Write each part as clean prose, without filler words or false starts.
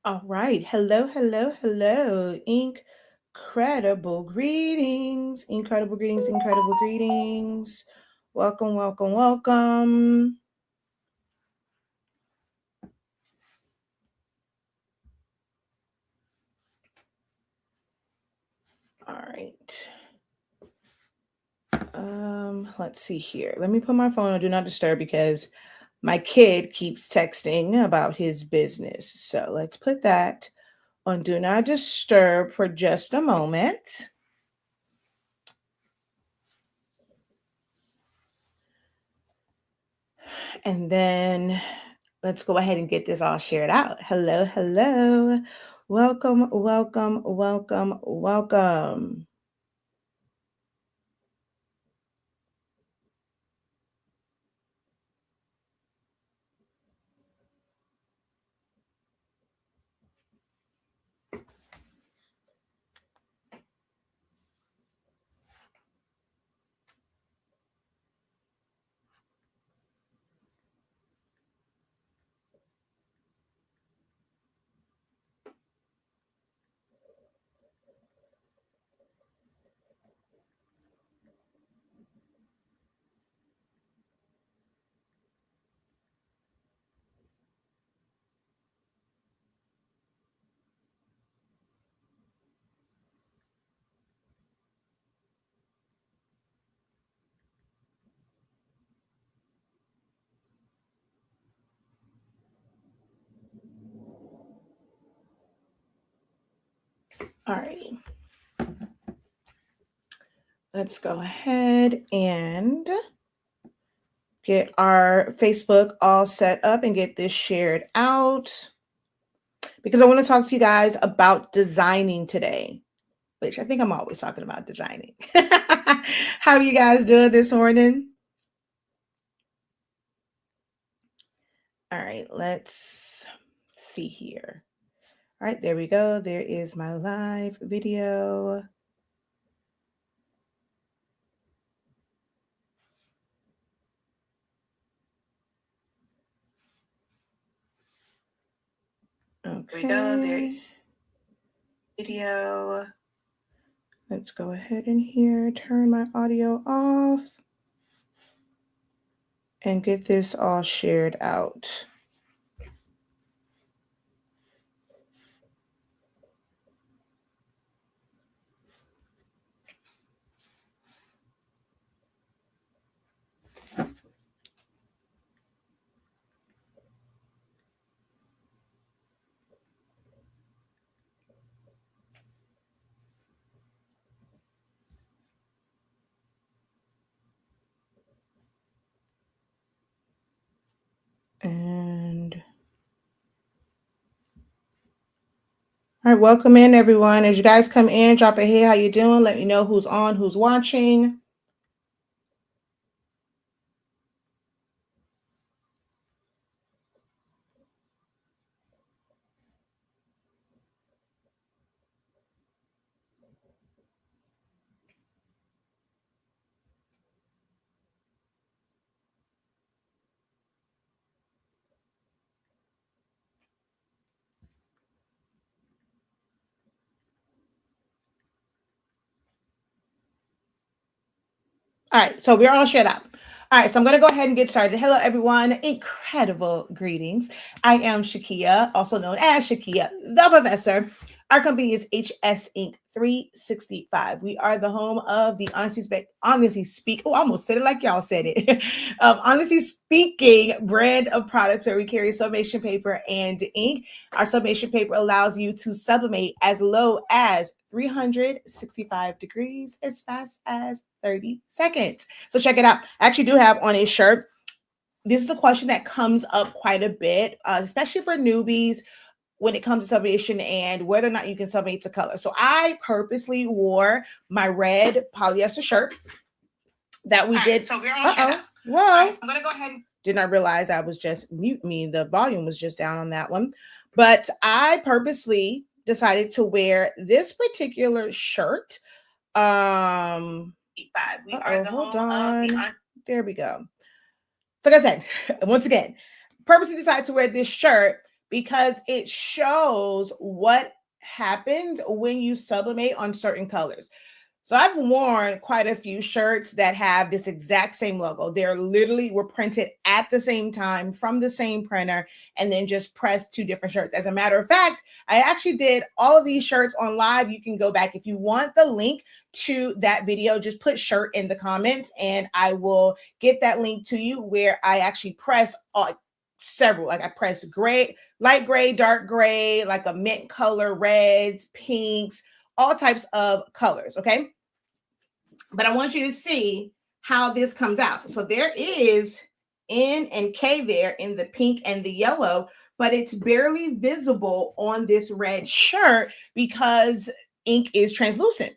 All right. Hello, hello, hello. Incredible greetings. Incredible greetings. Incredible greetings. Welcome, welcome, welcome. All right. Let's see here. Let me put my phone on do not disturb because my kid keeps texting about his business. So let's put that on do not disturb for just a moment. And then let's go ahead and get this all shared out. Hello, hello. Welcome, welcome, welcome, welcome. All righty. Let's go ahead and get our Facebook all set up and get this shared out because I want to talk to you guys about designing today, which I think I'm always talking about designing. How are you guys doing this morning? All right, let's see here. All right, there we go. There is my live video. Okay. There video. Let's go ahead in here, turn my audio off, and get this all shared out. And all right, welcome in everyone. As you guys come in, drop a hey, how you doing? Let me know who's on, who's watching. All right, so we're all shared up. All right, so I'm going to go ahead and get started. Hello, everyone. Incredible greetings. I am Shakia, also known as Shakia, the Professor. Our company is HS Inc. 365. We are the home of the Honestly Speak. Oh, I almost said it like y'all said it. Honestly Speaking brand of products where we carry summation paper and ink. Our summation paper allows you to sublimate as low as 365 degrees as fast as 30 seconds. So check it out. I actually do have on a shirt. This is a question that comes up quite a bit, especially for newbies when it comes to sublimation and whether or not you can sublimate to color. So I purposely wore my red polyester shirt that we did. So we're all shut up. Well, so I'm going to go ahead and did not realize I was just mute me. The volume was just down on that one. But I purposely decided to wear this particular shirt. We are hold on. There we go. Like I said, once again, purposely decided to wear this shirt because it shows what happens when you sublimate on certain colors. So I've worn quite a few shirts that have this exact same logo. They're literally were printed at the same time from the same printer and then just pressed two different shirts. As a matter of fact, I actually did all of these shirts on live. You can go back if you want the link to that video, just put shirt in the comments and I will get that link to you where I actually press several. Like I press gray, light gray, dark gray, like a mint color, reds, pinks, all types of colors. Okay. But I want you to see how this comes out. So there is N and K there in the pink and the yellow, but it's barely visible on this red shirt because ink is translucent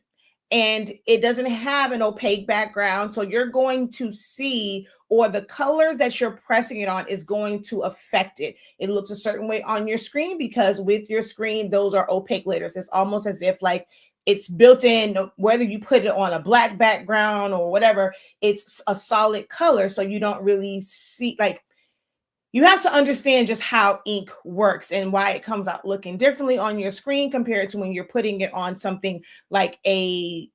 and it doesn't have an opaque background. So you're going to see, or the colors that you're pressing it on is going to affect it. It looks a certain way on your screen because with your screen, those are opaque letters. It's almost as if like it's built in, whether you put it on a black background or whatever, it's a solid color. So you don't really see, like, you have to understand just how ink works and why it comes out looking differently on your screen compared to when you're putting it on something like a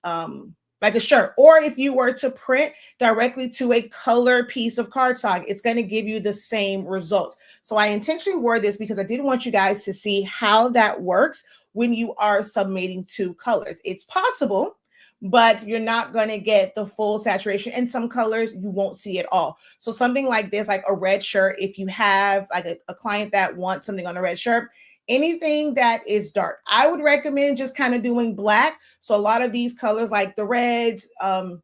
shirt. Or if you were to print directly to a color piece of cardstock, it's going to give you the same results. So I intentionally wore this because I didn't want you guys to see how that works when you are submitting two colors. It's possible, but you're not going to get the full saturation. And some colors you won't see at all. So something like this, like a red shirt, if you have like a client that wants something on a red shirt, anything that is dark, I would recommend just kind of doing black. So a lot of these colors like the reds,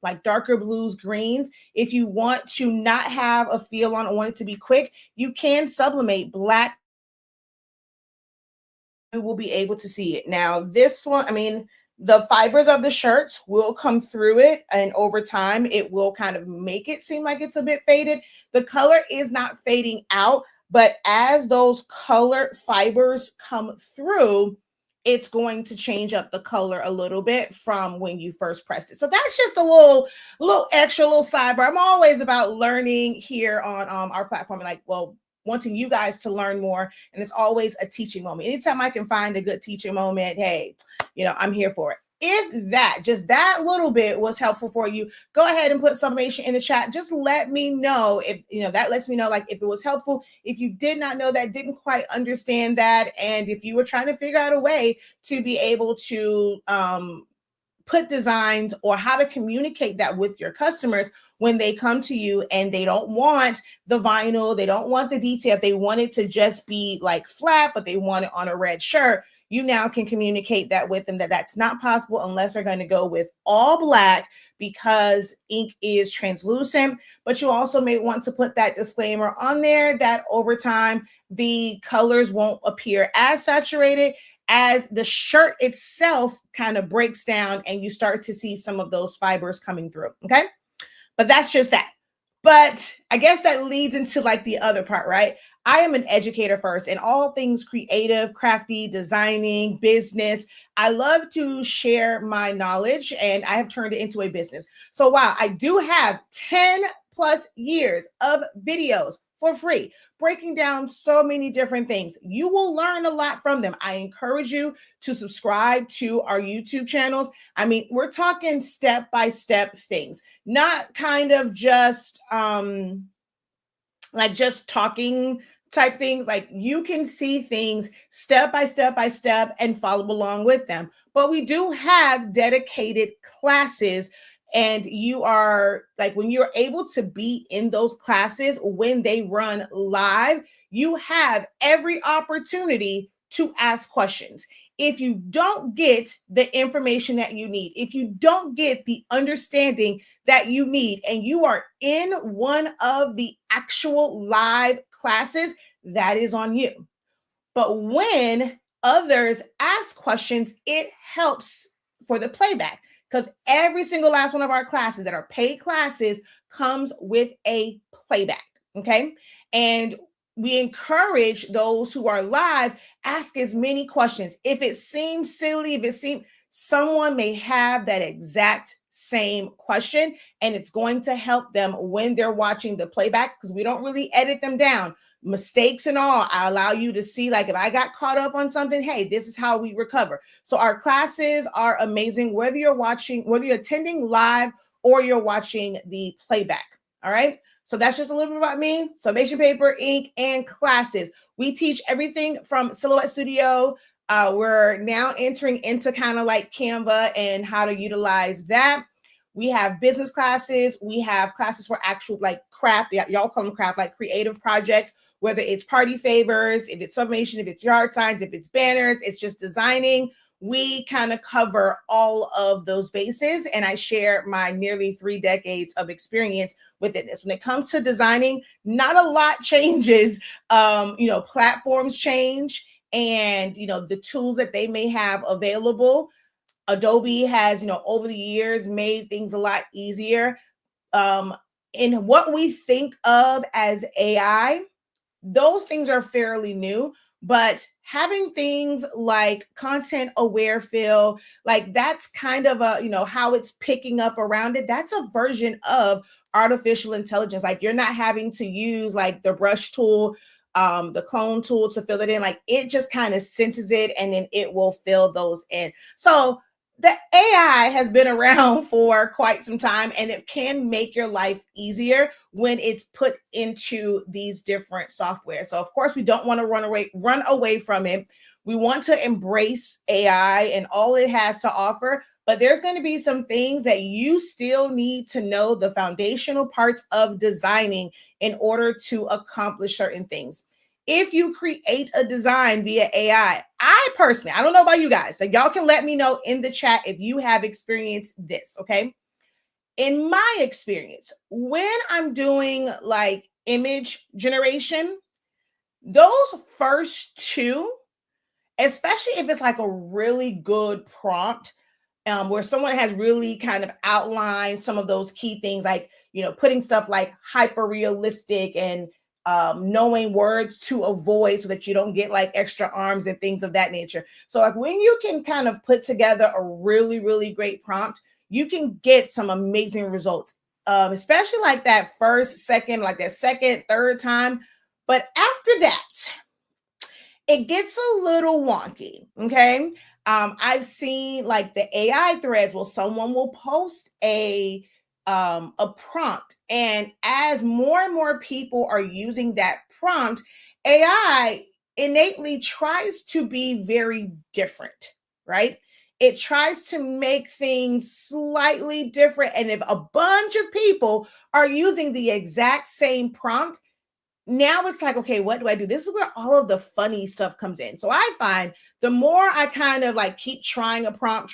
like darker blues, greens, if you want to not have a feel on or want it to be quick, you can sublimate black. You will be able to see it. Now, this one, I mean, the fibers of the shirts will come through it, and over time, it will kind of make it seem like it's a bit faded. The color is not fading out, but as those color fibers come through, it's going to change up the color a little bit from when you first pressed it. So that's just a little extra, little sidebar. I'm always about learning here on our platform, like, well, wanting you guys to learn more. And it's always a teaching moment. Anytime I can find a good teaching moment, hey, I'm here for it. If just that little bit was helpful for you, go ahead and put summation in the chat. Just let me know if, that lets me know, like, if it was helpful, if you did not know that, didn't quite understand that, and if you were trying to figure out a way to be able to put designs or how to communicate that with your customers when they come to you and they don't want the vinyl, they don't want the detail, they want it to just be like flat, but they want it on a red shirt. You now can communicate that with them, that that's not possible unless they're going to go with all black because ink is translucent. But you also may want to put that disclaimer on there that over time, the colors won't appear as saturated as the shirt itself kind of breaks down and you start to see some of those fibers coming through. Okay. But that's just that. But I guess that leads into like the other part, right? I am an educator first in all things creative, crafty, designing, business. I love to share my knowledge and I have turned it into a business. So while I do have 10 plus years of videos for free, breaking down so many different things, you will learn a lot from them. I encourage you to subscribe to our YouTube channels. I mean, we're talking step-by-step things, not kind of just like just talking type things. Like you can see things step by step and follow along with them. But we do have dedicated classes, and you are like, when you're able to be in those classes, when they run live, you have every opportunity to ask questions. If you don't get the information that you need, if you don't get the understanding that you need, and you are in one of the actual live classes, that is on you. But when others ask questions, it helps for the playback, because every single last one of our classes that are paid classes comes with a playback. Okay. And we encourage those who are live, ask as many questions. If it seems silly, if it seems, someone may have that exact same question, and it's going to help them when they're watching the playbacks, because we don't really edit them down. mistakes and all. I allow you to see, like, if I got caught up on something, hey, this is how we recover. So our classes are amazing, whether you're attending live or you're watching the playback. All right. So that's just a little bit about me. Summation paper, ink, and classes. We teach everything from Silhouette Studio. We're now entering into kind of like Canva and how to utilize that. We have business classes. We have classes for actual like craft. Y'all call them craft, like creative projects, whether it's party favors, if it's summation, if it's yard signs, if it's banners, it's just designing. We kind of cover all of those bases. And I share my nearly 3 decades of experience within this. When it comes to designing, not a lot changes. Platforms change, and the tools that they may have available. Adobe has, over the years made things a lot easier. In what we think of as AI, those things are fairly new, but having things like content aware fill, like that's kind of how it's picking up around it. That's a version of artificial intelligence. Like, you're not having to use like the brush tool, the clone tool to fill it in. Like, it just kind of senses it and then it will fill those in. So the AI has been around for quite some time, and it can make your life easier when it's put into these different software. So of course, we don't want to run away from it. We want to embrace AI and all it has to offer, but there's going to be some things that you still need to know, the foundational parts of designing, in order to accomplish certain things. If you create a design via AI, I personally, I don't know about you guys, so y'all can let me know in the chat if you have experienced this, okay? In my experience, when I'm doing like image generation, those first two, especially if it's like a really good prompt, where someone has really kind of outlined some of those key things, like, putting stuff like hyper realistic and knowing words to avoid so that you don't get like extra arms and things of that nature. So like, when you can kind of put together a really, really great prompt, you can get some amazing results, especially like that second, third time. But after that, it gets a little wonky. Okay. I've seen like the AI threads where someone will post a prompt, and as more and more people are using that prompt, AI innately tries to be very different, right? It tries to make things slightly different, and if a bunch of people are using the exact same prompt, now it's like, okay, what do I do? This is where all of the funny stuff comes in. So I find the more I kind of like keep trying a prompt,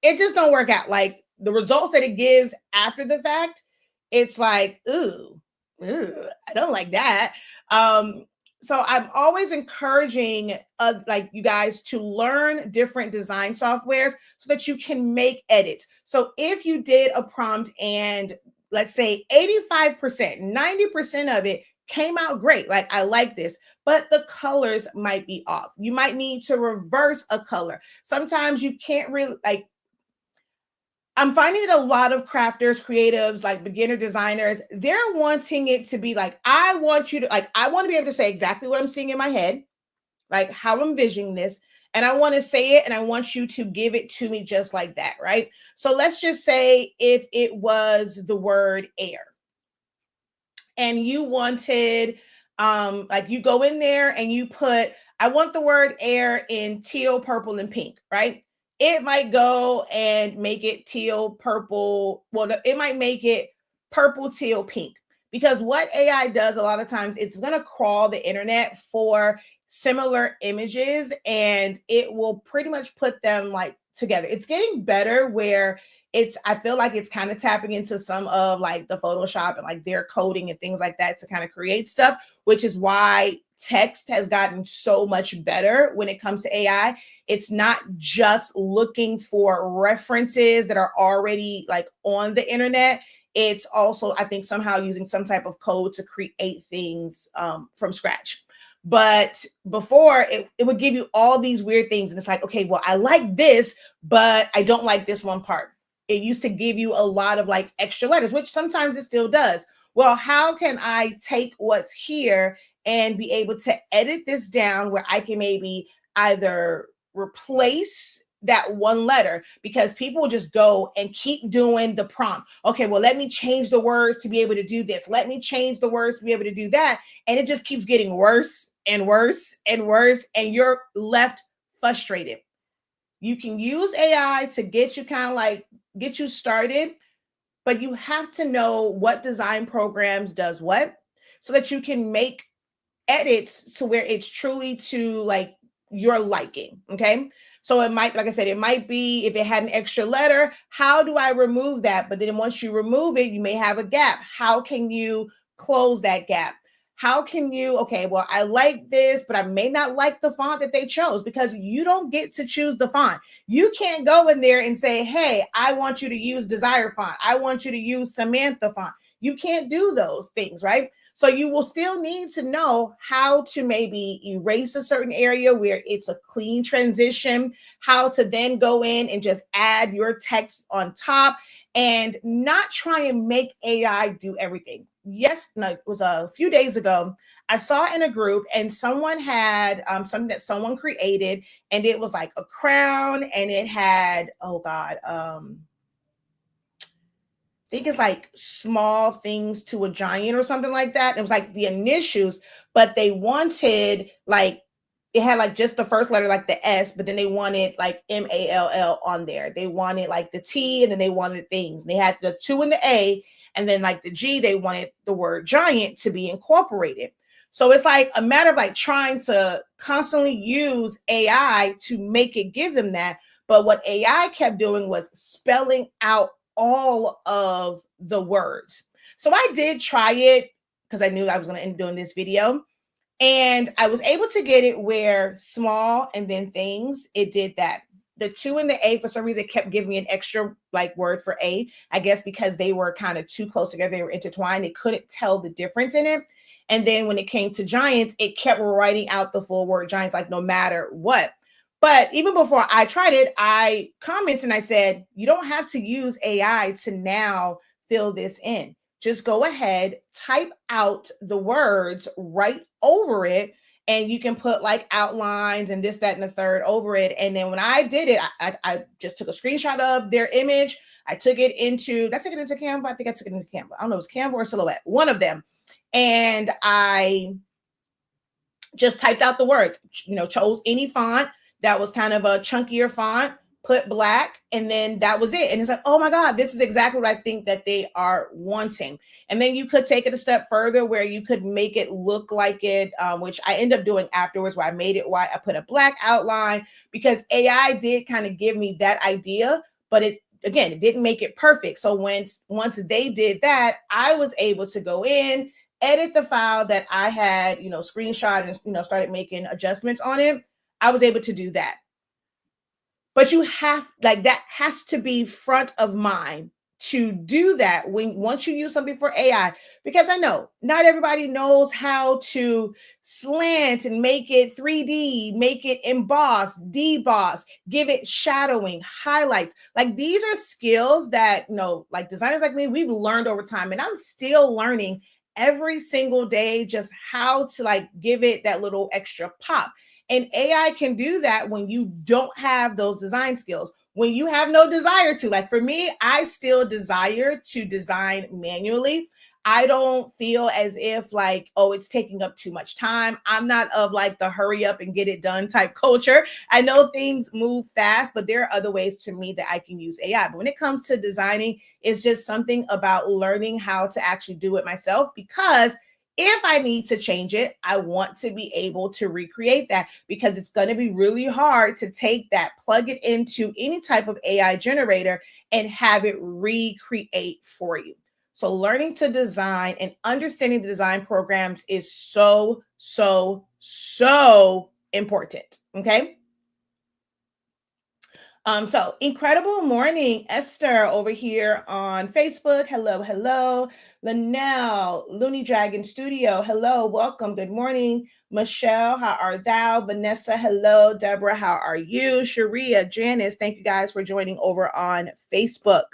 it just don't work out. Like, the results that it gives after the fact, it's like, ooh, I don't like that. So I'm always encouraging like you guys to learn different design softwares so that you can make edits. So if you did a prompt and let's say 85%, 90% of it came out great, like, I like this, but the colors might be off. You might need to reverse a color. Sometimes you can't really, like, I'm finding that a lot of crafters, creatives, like beginner designers, they're wanting it to be like, I want to be able to say exactly what I'm seeing in my head, like how I'm envisioning this, and I want to say it, and I want you to give it to me just like that, right? So let's just say if it was the word air, and you wanted, like, you go in there and you put, I want the word air in teal, purple, and pink, right? It might go and make it teal, purple. Well, it might make it purple, teal, pink. Because what AI does a lot of times, it's going to crawl the internet for similar images, and it will pretty much put them like together. It's getting better where I feel like it's kind of tapping into some of like the Photoshop and like their coding and things like that to kind of create stuff, which is why text has gotten so much better when it comes to AI. It's not just looking for references that are already like on the internet. It's also, I think, somehow using some type of code to create things from scratch. But before, it would give you all these weird things. And it's like, okay, well, I like this, but I don't like this one part. It used to give you a lot of like extra letters, which sometimes it still does. well, how can I take what's here and be able to edit this down where I can maybe either replace that one letter, because people will just go and keep doing the prompt. Okay, well, let me change the words to be able to do this. Let me change the words to be able to do that. And it just keeps getting worse and worse and worse. And you're left frustrated. You can use AI to get you kind of like get you started, but you have to know what design programs does what so that you can make edits to where it's truly to like your liking. Okay. So it might, like I said, it might be if it had an extra letter, how do I remove that? But then once you remove it, you may have a gap. How can you close that gap? How can you, okay, well, I like this, but I may not like the font that they chose, because you don't get to choose the font. You can't go in there and say, hey, I want you to use Desire font. I want you to use Samantha font. You can't do those things, right? So you will still need to know how to maybe erase a certain area where it's a clean transition, how to then go in and just add your text on top and not try and make AI do everything. Yes, no, it was a few days ago. I saw in a group and someone had something that someone created, and it was like a crown, and it had, oh God, think it's like small things to a giant or something like that. It was like the initials, but they wanted like it had like just the first letter, like the S, but then they wanted like MALL on there. They wanted like the T, and then they wanted things. They had the 2 and the A, and then like the G, they wanted the word giant to be incorporated. So it's like a matter of like trying to constantly use AI to make it give them that. But what AI kept doing was spelling out all of the words. So I did try it because I knew I was going to end up doing this video. And I was able to get it where small and then things, it did that. The 2 and the A, for some reason, it kept giving me an extra like word for A, I guess because they were kind of too close together. They were intertwined. They couldn't tell the difference in it. And then when it came to giants, it kept writing out the full word giants, like no matter what. But even before I tried it, I commented and I said, you don't have to use AI to now fill this in. Just go ahead, type out the words right over it, and you can put like outlines and this, that, and the third over it. And then when I did it, I just took a screenshot of their image. I took it into, I took it into Canva. I think I took it into Canva. I don't know if it was Canva or Silhouette, one of them. And I just typed out the words, chose any font that was kind of a chunkier font, put black, and then that was it. And it's like, oh my God, this is exactly what I think that they are wanting. And then you could take it a step further where you could make it look like it, which I end up doing afterwards, where I made it white. I put a black outline because AI did kind of give me that idea, but it didn't make it perfect. So once they did that, I was able to go in, edit the file that I had, screenshot and, started making adjustments on it. I was able to do that. But you have, like, that has to be front of mind to do that once you use something for AI, because I know not everybody knows how to slant and make it 3D, make it emboss, deboss, give it shadowing, highlights. Like, these are skills that, like designers like me, we've learned over time, and I'm still learning every single day just how to like give it that little extra pop. And AI can do that when you don't have those design skills, when you have no desire to. Like for me, I still desire to design manually. I don't feel as if like, oh, it's taking up too much time. I'm not of like the hurry up and get it done type culture. I know things move fast, but there are other ways to me that I can use AI. But when it comes to designing, it's just something about learning how to actually do it myself, because if I need to change it, I want to be able to recreate that, because it's going to be really hard to take that, plug it into any type of AI generator and have it recreate for you. So learning to design and understanding the design programs is so, so, so important. Okay. So incredible morning, Esther over here on Facebook. Hello, hello. Linnell, Looney Dragon Studio. Hello, welcome. Good morning. Michelle, how are thou? Vanessa, hello. Deborah, how are you? Sharia, Janice, thank you guys for joining over on Facebook.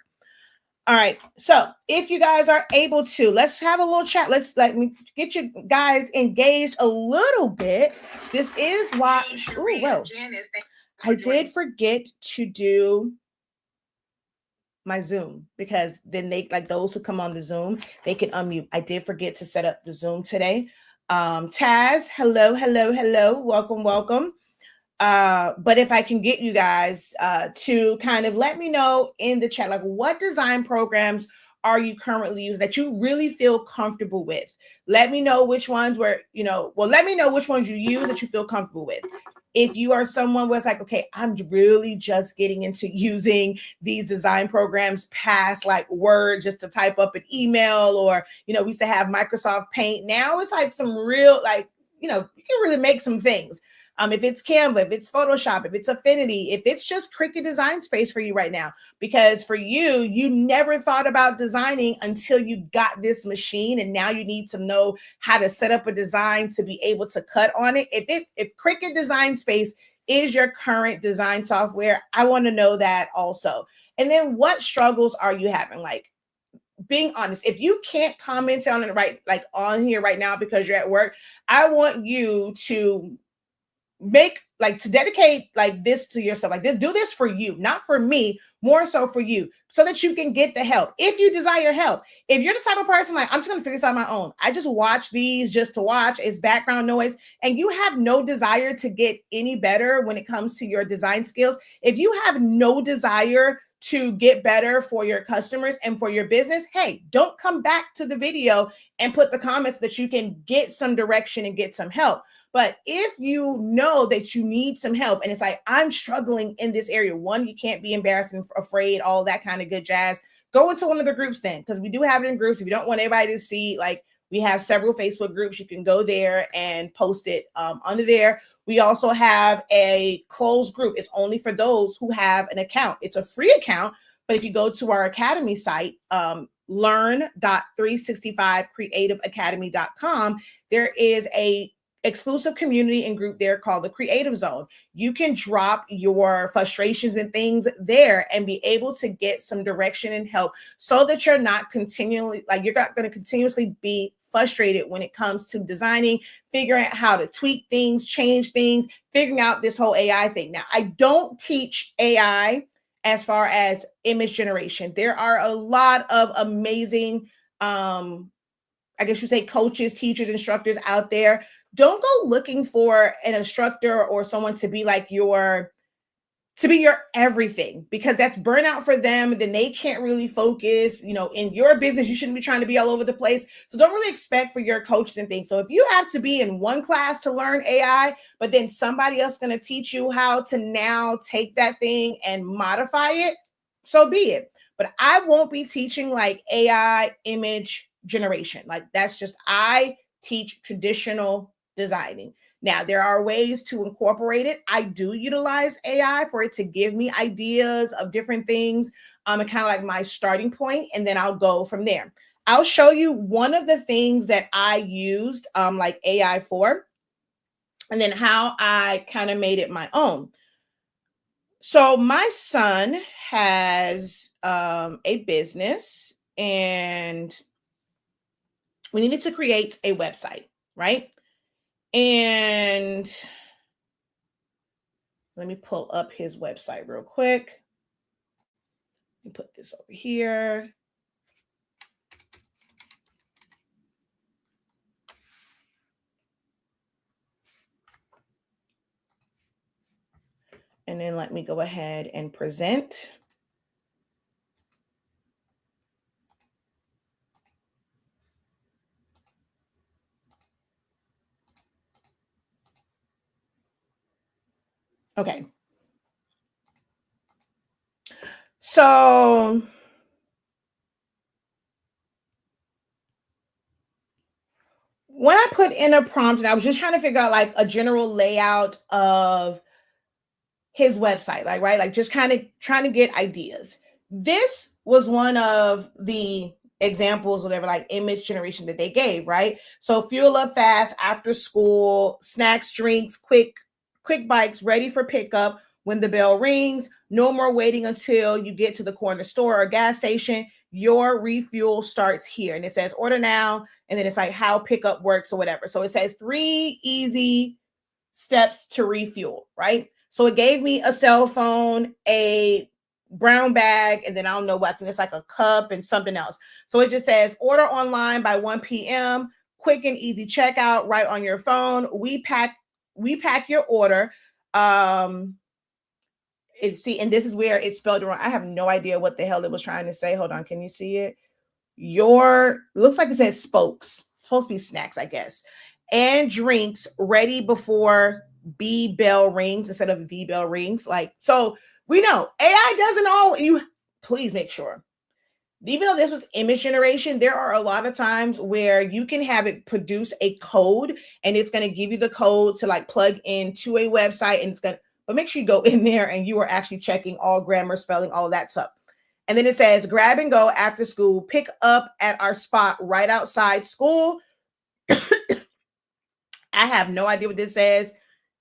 All right. So if you guys are able to, let's have a little chat. Let me get you guys engaged a little bit. This is why. Ooh, well, I did forget to do my Zoom, because then they, like, those who come on the Zoom, they can unmute. I did forget to set up the Zoom today. Taz, hello. Welcome. But if I can get you guys to kind of let me know in the chat, like, what design programs are you currently using that you really feel comfortable with? Let me know which ones let me know which ones you use that you feel comfortable with. If you are someone who's like, okay, I'm really just getting into using these design programs past like Word just to type up an email, or, we used to have Microsoft Paint. Now it's like some real, like, you can really make some things. If it's Canva, if it's Photoshop, if it's Affinity, if it's just Cricut Design Space for you right now, because for you never thought about designing until you got this machine, and now you need to know how to set up a design to be able to cut on it. If Cricut Design Space is your current design software, I want to know that also. And then what struggles are you having? Like, being honest, if you can't comment on it on here right now because you're at work, I want you to dedicate like this to yourself, like this, do this for you, not for me, more so for you, so that you can get the help if you desire help. If you're the type of person like, I'm just gonna figure this out on my own, I just watch these just to watch, it's background noise, and you have no desire to get any better when it comes to your design skills, if you have no desire to get better for your customers and for your business, hey, don't come back to the video and put the comments that you can get some direction and get some help. But if you know that you need some help and it's like, I'm struggling in this area, one, you can't be embarrassed and afraid, all that kind of good jazz. Go into one of the groups then, because we do have it in groups. If you don't want everybody to see, like, we have several Facebook groups. You can go there and post it under there. We also have a closed group. It's only for those who have an account. It's a free account, but if you go to our Academy site, learn.365creativeacademy.com, there is a exclusive community and group there called the Creative Zone. You can drop your frustrations and things there and be able to get some direction and help, so that you're not continually, like, you're not going to continuously be frustrated when it comes to designing, figuring out how to tweak things, change things, figuring out this whole AI thing. Now, I don't teach AI as far as image generation. There are a lot of amazing, I guess you say, coaches, teachers, instructors out there. Don't go looking for an instructor or someone to be like your everything, because that's burnout for them. Then they can't really focus, in your business. You shouldn't be trying to be all over the place. So don't really expect for your coaches and things. So if you have to be in one class to learn AI, but then somebody else is going to teach you how to now take that thing and modify it, so be it. But I won't be teaching like AI image generation. Like, that's just, I teach traditional designing. Now, there are ways to incorporate it. I do utilize AI for it to give me ideas of different things, and kind of like my starting point, and then I'll go from there. I'll show you one of the things that I used like AI for, and then how I kind of made it my own. So my son has a business, and we needed to create a website, right? And let me pull up his website real quick. Let me put this over here. And then let me go ahead and present. Okay. So when I put in a prompt, and I was just trying to figure out like a general layout of his website, like, right, like just kind of trying to get ideas. This was one of the examples, whatever, like image generation that they gave, right? So fuel up fast after school, snacks, drinks, quick bikes ready for pickup when the bell rings. No more waiting until you get to the corner store or gas station. your refuel starts here. And it says order now. And then it's like how pickup works or whatever. So it says 3 easy steps to refuel, right? So it gave me a cell phone, a brown bag, and then I don't know what, I think it's like a cup and something else. So it just says order online by 1 p.m. Quick and easy checkout right on your phone. We pack your order. See, and this is where it's spelled wrong. I have no idea what the hell it was trying to say. Hold on, can you see it? Looks like it says spokes. It's supposed to be snacks, I guess. And drinks ready before B bell rings instead of the bell rings. Like, so we know AI doesn't always, please make sure. Even though this was image generation, there are a lot of times where you can have it produce a code and it's going to give you the code to like plug into a website, and it's going to, but make sure you go in there and you are actually checking all grammar, spelling, all that stuff. And then it says grab and go after school, pick up at our spot right outside school. I have no idea what this says.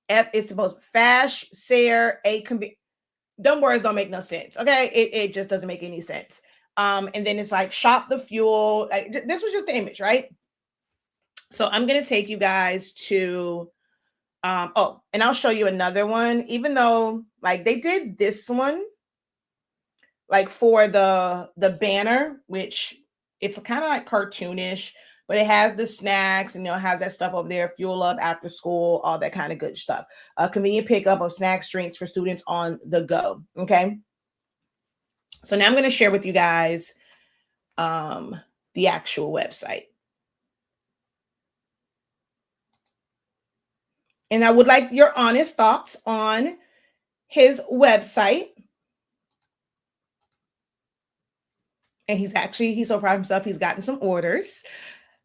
F is supposed to fash, share, A can be. Dumb words don't make no sense. Okay. It just doesn't make any sense. And then it's like shop the fuel. Like, this was just the image, right? So I'm going to take you guys to, oh, and I'll show you another one, even though like they did this one, like for the banner, which it's kind of like cartoonish, but it has the snacks and, has that stuff over there, fuel up after school, all that kind of good stuff. A convenient pickup of snacks, drinks for students on the go. Okay. So now I'm going to share with you guys the actual website. And I would like your honest thoughts on his website. And he's so proud of himself. He's gotten some orders.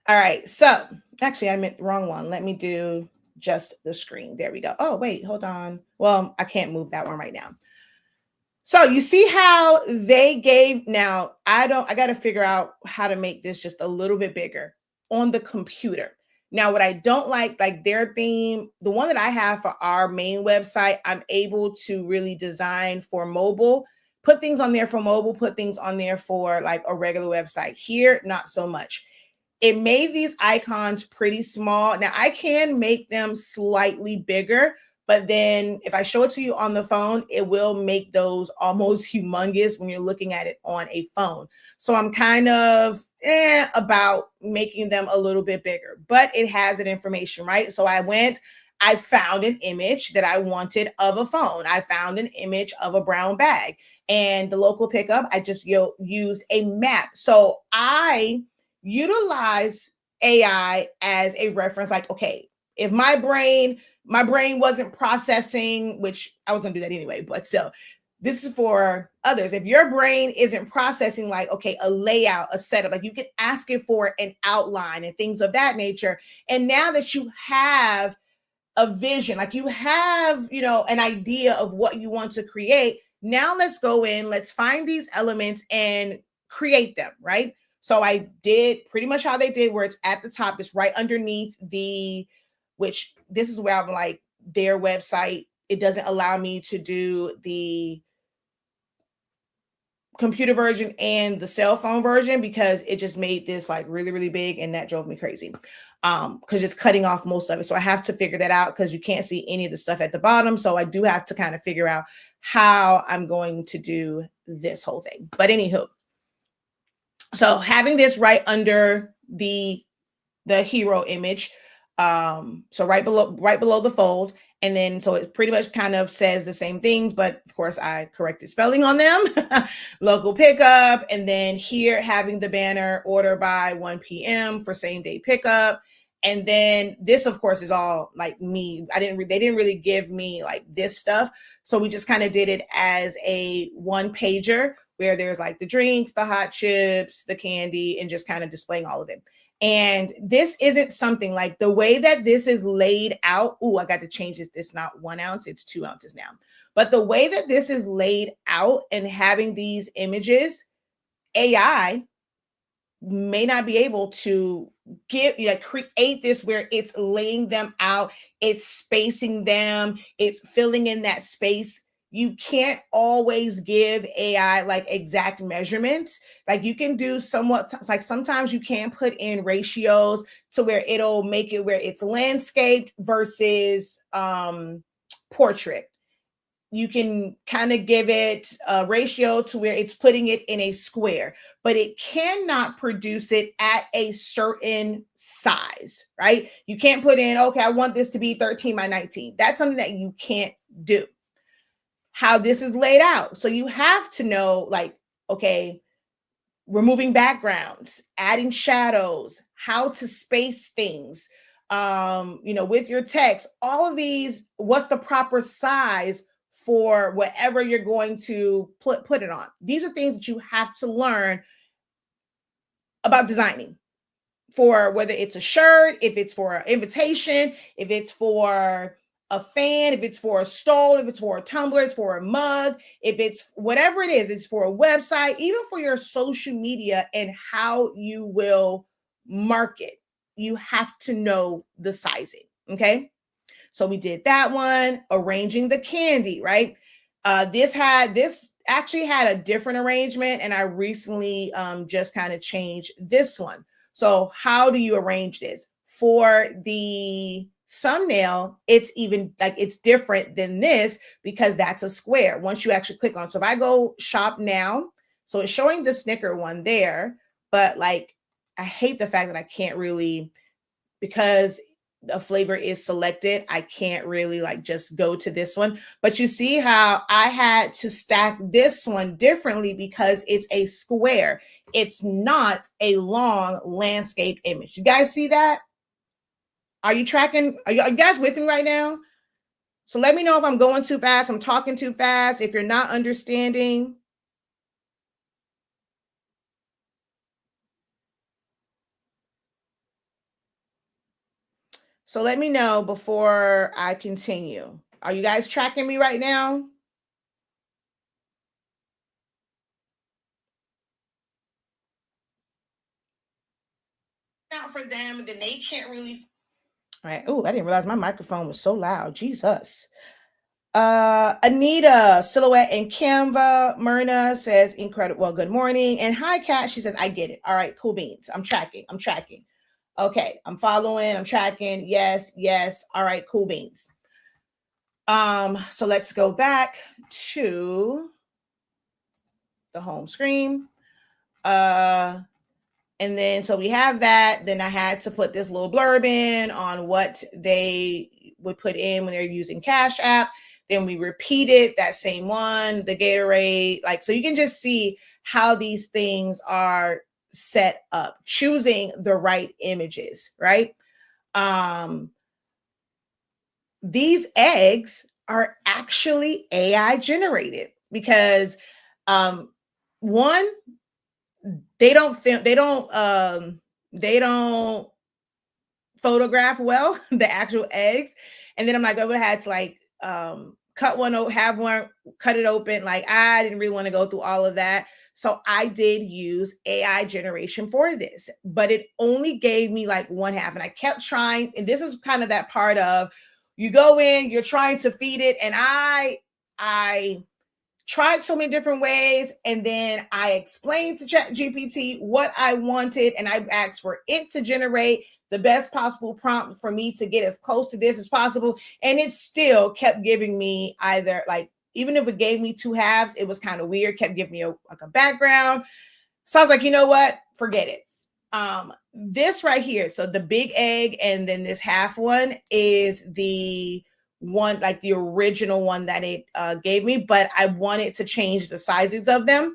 All right. So actually, I meant the wrong one. Let me do just the screen. There we go. Oh, wait, hold on. Well, I can't move that one right now. So you see how they gave, now I got to figure out how to make this just a little bit bigger on the computer. Now, what I don't like their theme, the one that I have for our main website, I'm able to really design for mobile, put things on there for mobile, put things on there for like a regular website. Here, not so much. It made these icons pretty small. Now I can make them slightly bigger, but then if I show it to you on the phone, it will make those almost humongous when you're looking at it on a phone. So I'm kind of about making them a little bit bigger, but it has that information, right? So I found an image that I wanted of a phone. I found an image of a brown bag, and the local pickup, I just used a map. So I utilize AI as a reference. Like, okay, if my brain wasn't processing, which I was going to do that anyway, but still, this is for others. If your brain isn't processing like, okay, a layout, a setup, like you can ask it for an outline and things of that nature. And now that you have a vision, like you have, an idea of what you want to create, now let's go in, let's find these elements and create them, right? So I did pretty much how they did, where it's at the top, it's right underneath which this is where I'm like, their website, it doesn't allow me to do the computer version and the cell phone version because it just made this like really, really big, and that drove me crazy because it's cutting off most of it. So I have to figure that out because you can't see any of the stuff at the bottom. So I do have to kind of figure out how I'm going to do this whole thing. But anywho, so having this right under the hero image, so right below the fold, and then so it pretty much kind of says the same things, but of course I corrected spelling on them. Local pickup, and then here having the banner order by 1 p.m. for same day pickup. And then this, of course, is all like me. They didn't really give me like this stuff. So we just kind of did it as a one pager where there's like the drinks, the hot chips, the candy, and just kind of displaying all of it. And this isn't something like the way that this is laid out. Oh, I got to change this. It's not 1 ounce, it's 2 ounces now. But the way that this is laid out and having these images, AI may not be able to create this where it's laying them out, it's spacing them, it's filling in that space You can't always give AI like exact measurements. Like you can do somewhat, like sometimes you can put in ratios to where it'll make it where it's landscaped versus portrait. You can kind of give it a ratio to where it's putting it in a square, but it cannot produce it at a certain size, right? You can't put in, okay, I want this to be 13 by 19. That's something that you can't do. How this is laid out. So you have to know, like, okay, removing backgrounds, adding shadows, how to space things, with your text, all of these, what's the proper size for whatever you're going to put it on. These are things that you have to learn about designing for, whether it's a shirt, if it's for an invitation, if it's for a fan, if it's for a stole, if it's for a tumbler, it's for a mug, if it's whatever it is, it's for a website, even for your social media and how you will market. You have to know the sizing. Okay. So we did that one, arranging the candy, right? This actually had a different arrangement, and I recently just kind of changed this one. So how do you arrange this? For the thumbnail, it's even like it's different than this because that's a square. Once you actually click on, so if I go shop now, so it's showing the Snicker one there, but like I hate the fact that I can't really, because a flavor is selected, I can't really like just go to this one. But you see how I had to stack this one differently because it's a square. It's not a long landscape image. You guys see that? Are you tracking? Are you guys with me right now? So let me know if I'm going too fast, I'm talking too fast, if you're not understanding. So let me know before I continue. Are you guys tracking me right now? Out for them, then they can't really. All right. Oh, I didn't realize my microphone was so loud. Jesus. Anita, Silhouette and Canva. Myrna says, incredible. Well, good morning. And hi, Kat. She says, I get it. All right, cool beans. I'm tracking. I'm tracking. Okay, I'm following. I'm tracking. Yes, yes. All right, cool beans. So let's go back to the home screen. And then so we have that. Then I had to put this little blurb in on what they would put in when they're using Cash App. Then we repeated that same one, the Gatorade. Like, so you can just see how these things are set up, choosing the right images, right? These eggs are actually AI generated because one, they don't film, they don't photograph well the actual eggs. And then I'm like, I would have had to like cut one, have one, cut it open. Like I didn't really want to go through all of that. So I did use AI generation for this, but it only gave me like one half. And I kept trying. And this is kind of that part of you go in, you're trying to feed it. And I tried so many different ways, and then I explained to ChatGPT what I wanted, and I asked for it to generate the best possible prompt for me to get as close to this as possible, and it still kept giving me either like, even if it gave me two halves, it was kind of weird, kept giving me like a background. So I was like, you know what, forget it. This right here, so the big egg and then this half one is the one, like the original one that it gave me, but I wanted to change the sizes of them.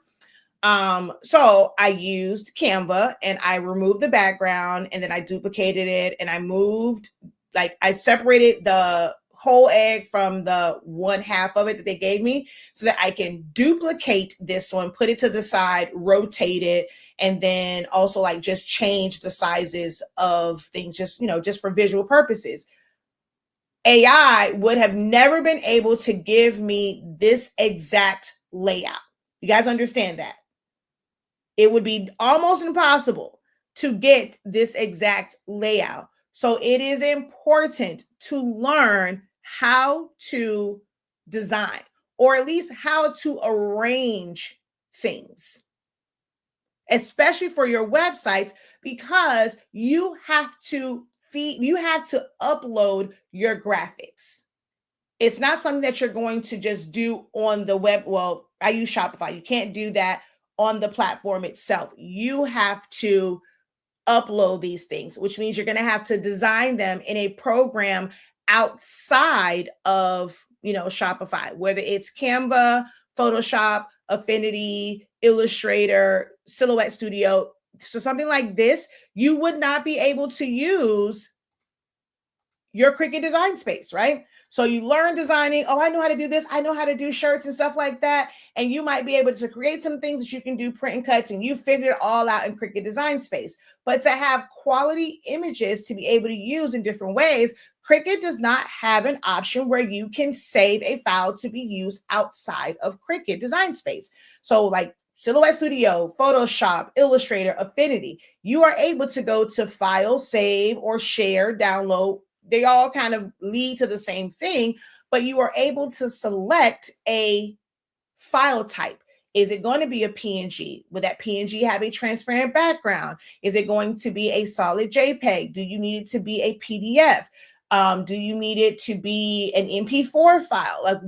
So I used Canva and I removed the background and then I duplicated it and I moved, like I separated the whole egg from the one half of it that they gave me so that I can duplicate this one, put it to the side, rotate it, and then also like just change the sizes of things, just, just for visual purposes. AI would have never been able to give me this exact layout. You guys understand that? It would be almost impossible to get this exact layout. So it is important to learn how to design, or at least how to arrange things, especially for your websites, because you have to upload your graphics. It's not something that you're going to just do on the web. Well, I use Shopify. You can't do that on the platform itself. You have to upload these things, which means you're going to have to design them in a program outside of, Shopify, whether it's Canva, Photoshop, Affinity, Illustrator, Silhouette Studio. So something like this, you would not be able to use your Cricut design space, right? So you learn designing. Oh, I know how to do this. I know how to do shirts and stuff like that. And you might be able to create some things that you can do print and cuts, and you figure it all out in Cricut design space. But to have quality images to be able to use in different ways, Cricut does not have an option where you can save a file to be used outside of Cricut design space. So like Silhouette Studio, Photoshop, Illustrator, Affinity, you are able to go to File, Save, or Share, Download. They all kind of lead to the same thing, but you are able to select a file type. Is it going to be a PNG? Will that PNG have a transparent background? Is it going to be a solid JPEG? Do you need it to be a PDF? Do you need it to be an MP4 file? Like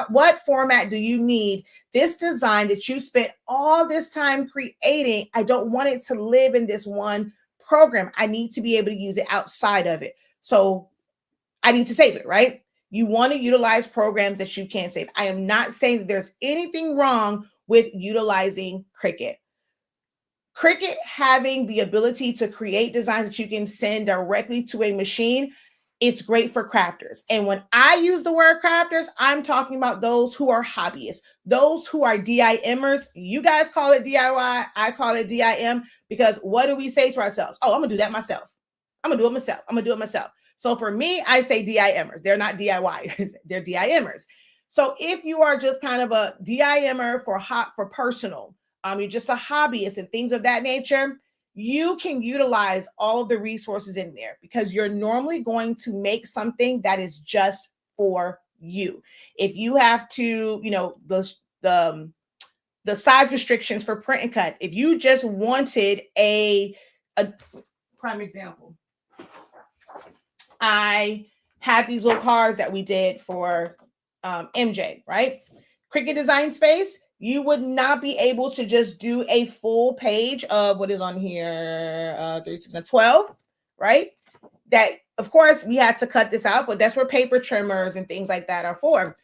what format do you need this design that you spent all this time creating? I don't want it to live in this one program. I need to be able to use it outside of it. So I need to save it, right? You want to utilize programs that you can save. I am not saying that there's anything wrong with utilizing Cricut. Cricut having the ability to create designs that you can send directly to a machine, it's great for crafters. And when I use the word crafters, I'm talking about those who are hobbyists, those who are DIMers. You guys call it DIY, I call it DIM, because what do we say to ourselves? Oh, I'm gonna do that myself. I'm gonna do it myself. So for me, I say DIMers. They're not DIYers, they're DIMers. So if you are just kind of a DIMer for personal, you're just a hobbyist and things of that nature, you can utilize all of the resources in there, because you're normally going to make something that is just for you. If you have to, the size restrictions for print and cut, if you just wanted a prime example, I had these little cards that we did for MJ, right? Cricut Design Space, you would not be able to just do a full page of what is on here, 36 and 12, right? That, of course, we had to cut this out, but that's where paper trimmers and things like that are for.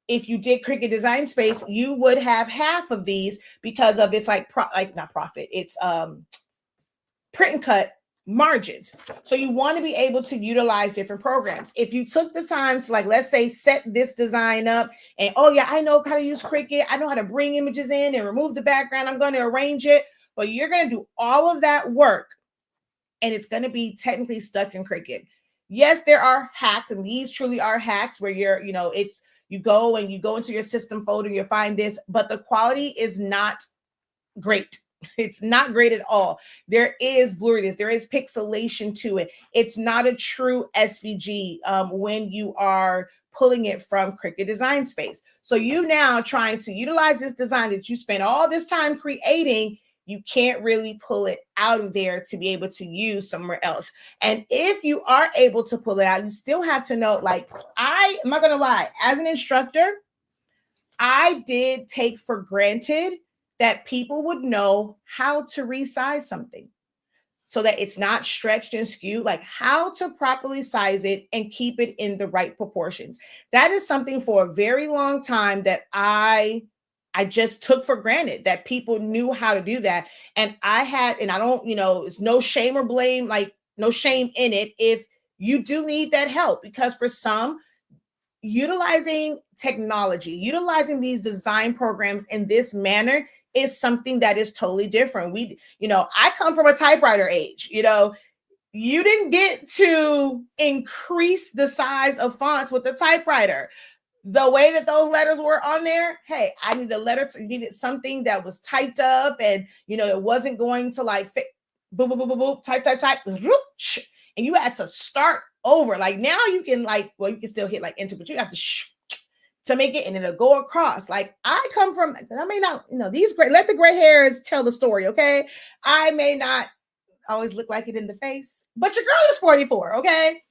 If you did Cricut Design Space, you would have half of these because of it's not profit, it's print and cut margins. So you want to be able to utilize different programs. If you took the time to, like, let's say, set this design up and, oh yeah, I know how to use Cricut, I know how to bring images in and remove the background, I'm going to arrange it, but you're going to do all of that work and it's going to be technically stuck in Cricut. Yes, there are hacks, and these truly are hacks where you go into your system folder, you find this, but the quality is not great. It's not great at all. There is blurriness. There is pixelation to it. It's not a true SVG when you are pulling it from Cricut Design Space. So you now trying to utilize this design that you spent all this time creating, you can't really pull it out of there to be able to use somewhere else. And if you are able to pull it out, you still have to know, like, I'm not going to lie, as an instructor, I did take for granted that people would know how to resize something so that it's not stretched and skewed, like how to properly size it and keep it in the right proportions. That is something for a very long time that I just took for granted, that people knew how to do that. And I don't, it's no shame or blame, like no shame in it if you do need that help, because for some, utilizing technology, utilizing these design programs in this manner is something that is totally different. I come from a typewriter age. You didn't get to increase the size of fonts with the typewriter. The way that those letters were on there, hey, I needed something that was typed up, and it wasn't going to like fit, boop, boop, boop, boop, boop, type, and you had to start over. Like now you can you can still hit like enter, but you have to to make it, and it'll go across. Like I come from, I may not, these gray, let the gray hairs tell the story, okay? I may not always look like it in the face, but your girl is 44, okay?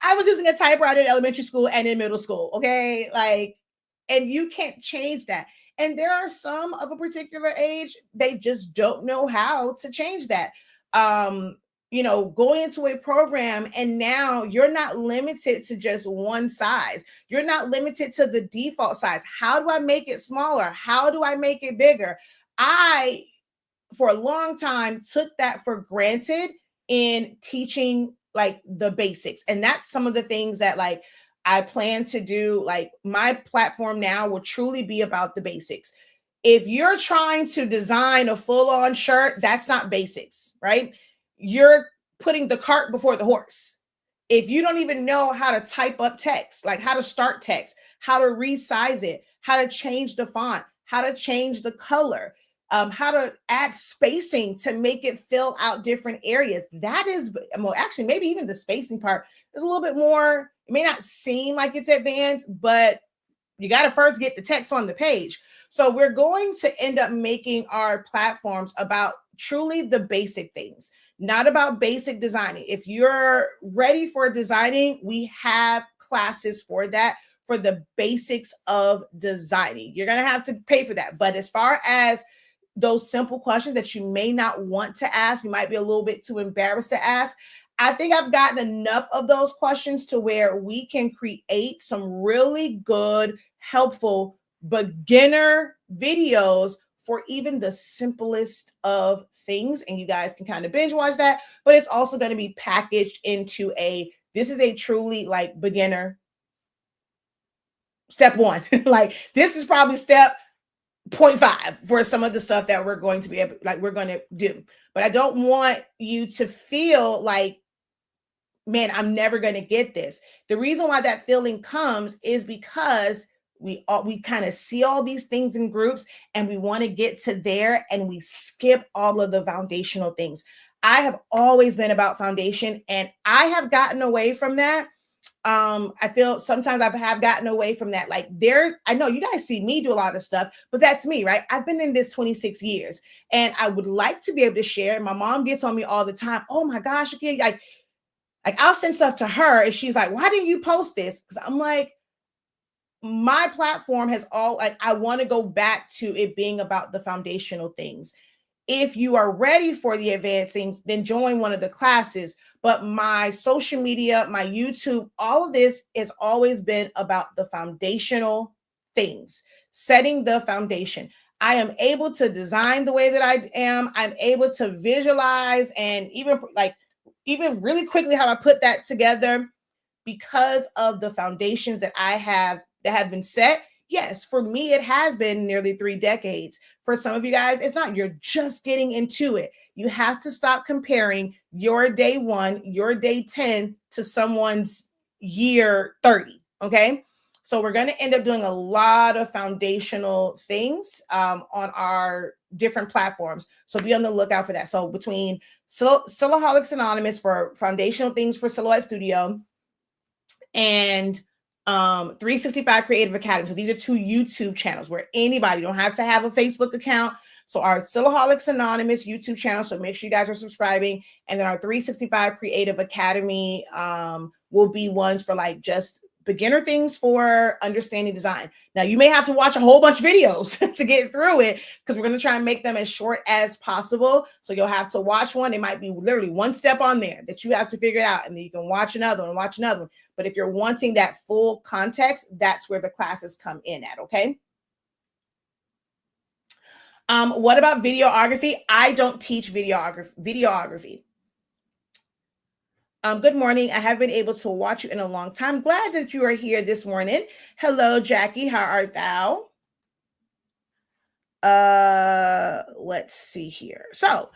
I was using a typewriter in elementary school and in middle school, okay? Like, and you can't change that. And there are some of a particular age, they just don't know how to change that. Going into a program, and now you're not limited to just one size. You're not limited to the default size. How do I make it smaller? How do I make it bigger? I, for a long time, took that for granted in teaching like the basics. And that's some of the things that like I plan to do. Like my platform now will truly be about the basics. If you're trying to design a full-on shirt, that's not basics, right? You're putting the cart before the horse. If you don't even know how to type up text, like how to start text, how to resize it, how to change the font, how to change the color, how to add spacing to make it fill out different areas. That is, well, actually, maybe even the spacing part is a little bit more, it may not seem like it's advanced, but you got to first get the text on the page. So we're going to end up making our platforms about truly the basic things, not about basic designing. If you're ready for designing, we have classes for that, for the basics of designing. You're going to have to pay for that. But as far as those simple questions that you may not want to ask, you might be a little bit too embarrassed to ask, I think I've gotten enough of those questions to where we can create some really good, helpful beginner videos for even the simplest of things. And you guys can kind of binge watch that, but it's also going to be packaged into this is a truly like beginner step one. Like this is probably step 0.5 for some of the stuff that we're going to be able, like we're going to do. But I don't want you to feel like, man, I'm never going to get this. The reason why that feeling comes is because we kind of see all these things in groups and we want to get to there and we skip all of the foundational things. I have always been about foundation and I have gotten away from that. I feel sometimes I have gotten away from that. Like I know you guys see me do a lot of stuff, but that's me, right? I've been in this 26 years and I would like to be able to share. My mom gets on me all the time. Oh my gosh, okay, like I'll send stuff to her and she's like, why didn't you post this? Because I'm like, my platform has I want to go back to it being about the foundational things. If you are ready for the advanced things, then join one of the classes. But my social media, my YouTube, all of this has always been about the foundational things, setting the foundation. I am able to design the way that I am. I'm able to visualize and even really quickly how I put that together because of the foundations that I have that have been set. Yes, for me, it has been nearly 3 decades. For some of you guys, it's not. You're just getting into it. You have to stop comparing your day 1, your day 10 to someone's year 30. Okay. So we're going to end up doing a lot of foundational things on our different platforms. So be on the lookout for that. So between Silhouettes Anonymous for foundational things for Silhouette Studio and 365 Creative Academy. So these are 2 YouTube channels where anybody don't have to have a Facebook account. So our Silhouettes Anonymous YouTube channel. So make sure you guys are subscribing. And then our 365 Creative Academy will be ones for like just beginner things for understanding design. Now you may have to watch a whole bunch of videos to get through it because we're going to try and make them as short as possible. So you'll have to watch one. It might be literally one step on there that you have to figure it out. And then you can watch another one and watch another one. But if you're wanting that full context, that's where the classes come in at. Okay. What about videography? I don't teach videography. Good morning. I have been able to watch you in a long time. Glad that you are here this morning. Hello, Jackie. How art thou? Let's see here. So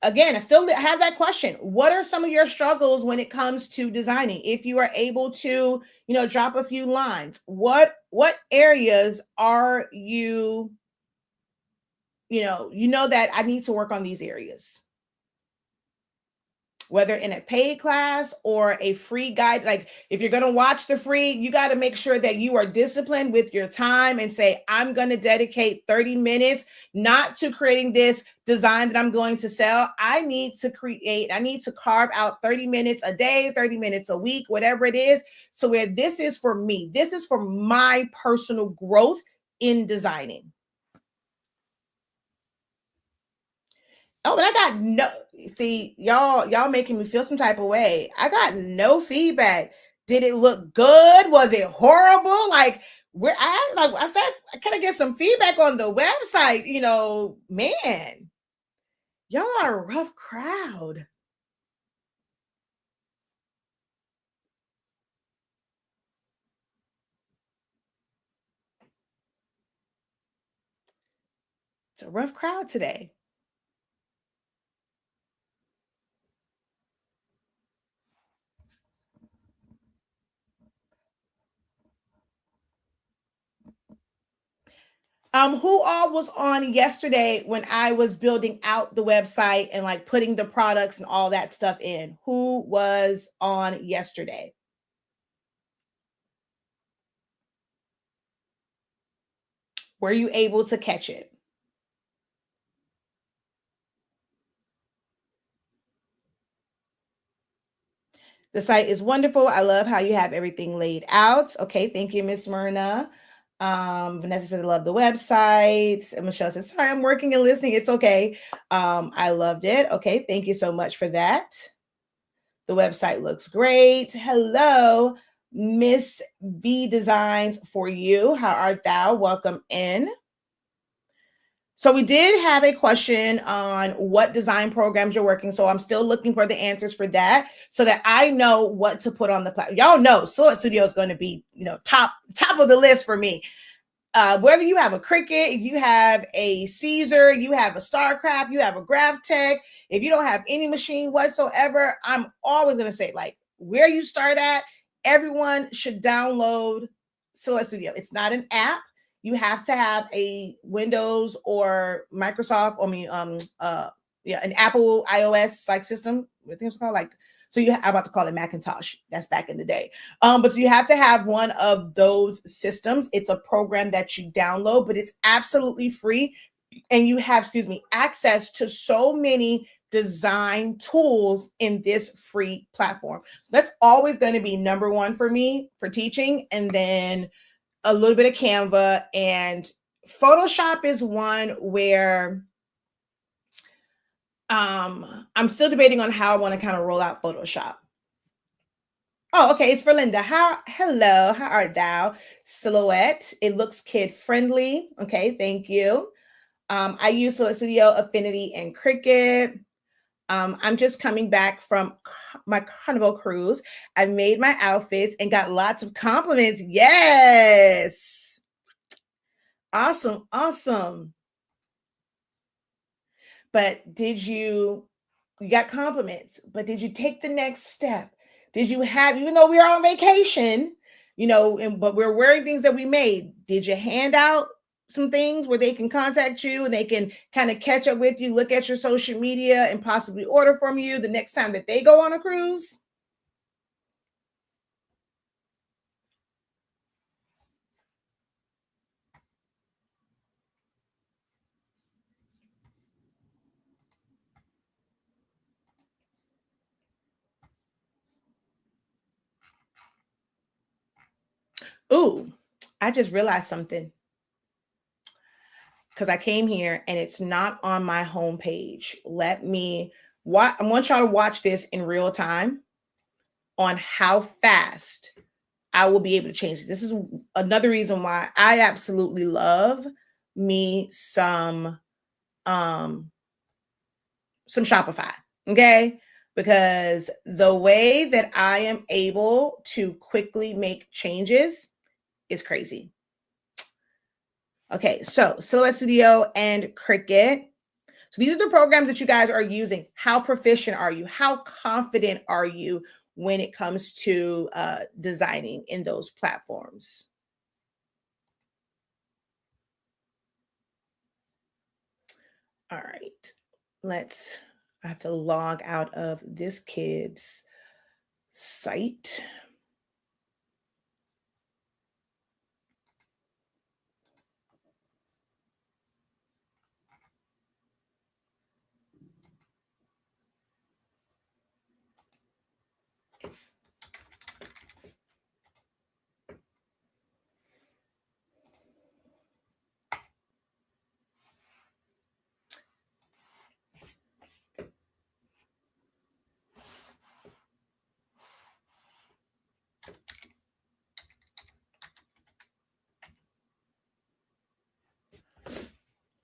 again, I still have that question. What are some of your struggles when it comes to designing? If you are able to, drop a few lines, what areas are you, that I need to work on these areas? whether in a paid class or a free guide. Like if you're going to watch the free, you got to make sure that you are disciplined with your time and say, I'm going to dedicate 30 minutes, not to creating this design that I'm going to sell. I need to carve out 30 minutes a day, 30 minutes a week, whatever it is. So where this is for me, this is for my personal growth in designing. Oh, but I got no, see, y'all making me feel some type of way. I got no feedback. Did it look good? Was it horrible? Like I said, can I get some feedback on the website? Man, y'all are a rough crowd. It's a rough crowd today. Who all was on yesterday when I was building out the website and like putting the products and all that stuff in? Who was on yesterday? Were you able to catch it? The site is wonderful. I love how you have everything laid out. Okay, thank you, Miss Myrna. Vanessa said, I love the website. And Michelle says, sorry, I'm working and listening. It's okay. I loved it. Okay, thank you so much for that. The website looks great. Hello, Miss V Designs for you. How art thou? Welcome in. So we did have a question on what design programs you're working. So I'm still looking for the answers for that so that I know what to put on the platform. Y'all know Silhouette Studio is going to be, top of the list for me. Whether you have a Cricut, you have a Caesar, you have a StarCraft, you have a GravTech, if you don't have any machine whatsoever, I'm always going to say, like, where you start at, everyone should download Silhouette Studio. It's not an app. You have to have a Windows or Microsoft, an Apple iOS like system. What things called like. So I'm about to call it Macintosh. That's back in the day. But so you have to have one of those systems. It's a program that you download, but it's absolutely free. And you have, access to so many design tools in this free platform. That's always going to be number one for me for teaching. And then a little bit of Canva, and Photoshop is one where I'm still debating on how I want to kind of roll out Photoshop. Oh, okay. It's for Linda. Hello, how art thou? Silhouette. It looks kid friendly. Okay, thank you. I use Silhouette Studio, Affinity, and Cricut. I'm just coming back from my Carnival cruise. I made my outfits and got lots of compliments. Yes. Awesome. Awesome. But you got compliments, but did you take the next step? Did you have, even though we are on vacation, but we're wearing things that we made, did you hand out some things where they can contact you and they can kind of catch up with you, look at your social media and possibly order from you the next time that they go on a cruise? Ooh, I just realized something because I came here and it's not on my homepage. I want y'all to watch this in real time on how fast I will be able to change it. This is another reason why I absolutely love me some Shopify. Okay. Because the way that I am able to quickly make changes is crazy. Okay, so Silhouette Studio and Cricut. So these are the programs that you guys are using. How proficient are you? How confident are you when it comes to designing in those platforms? All right, let's I have to log out of this kid's site.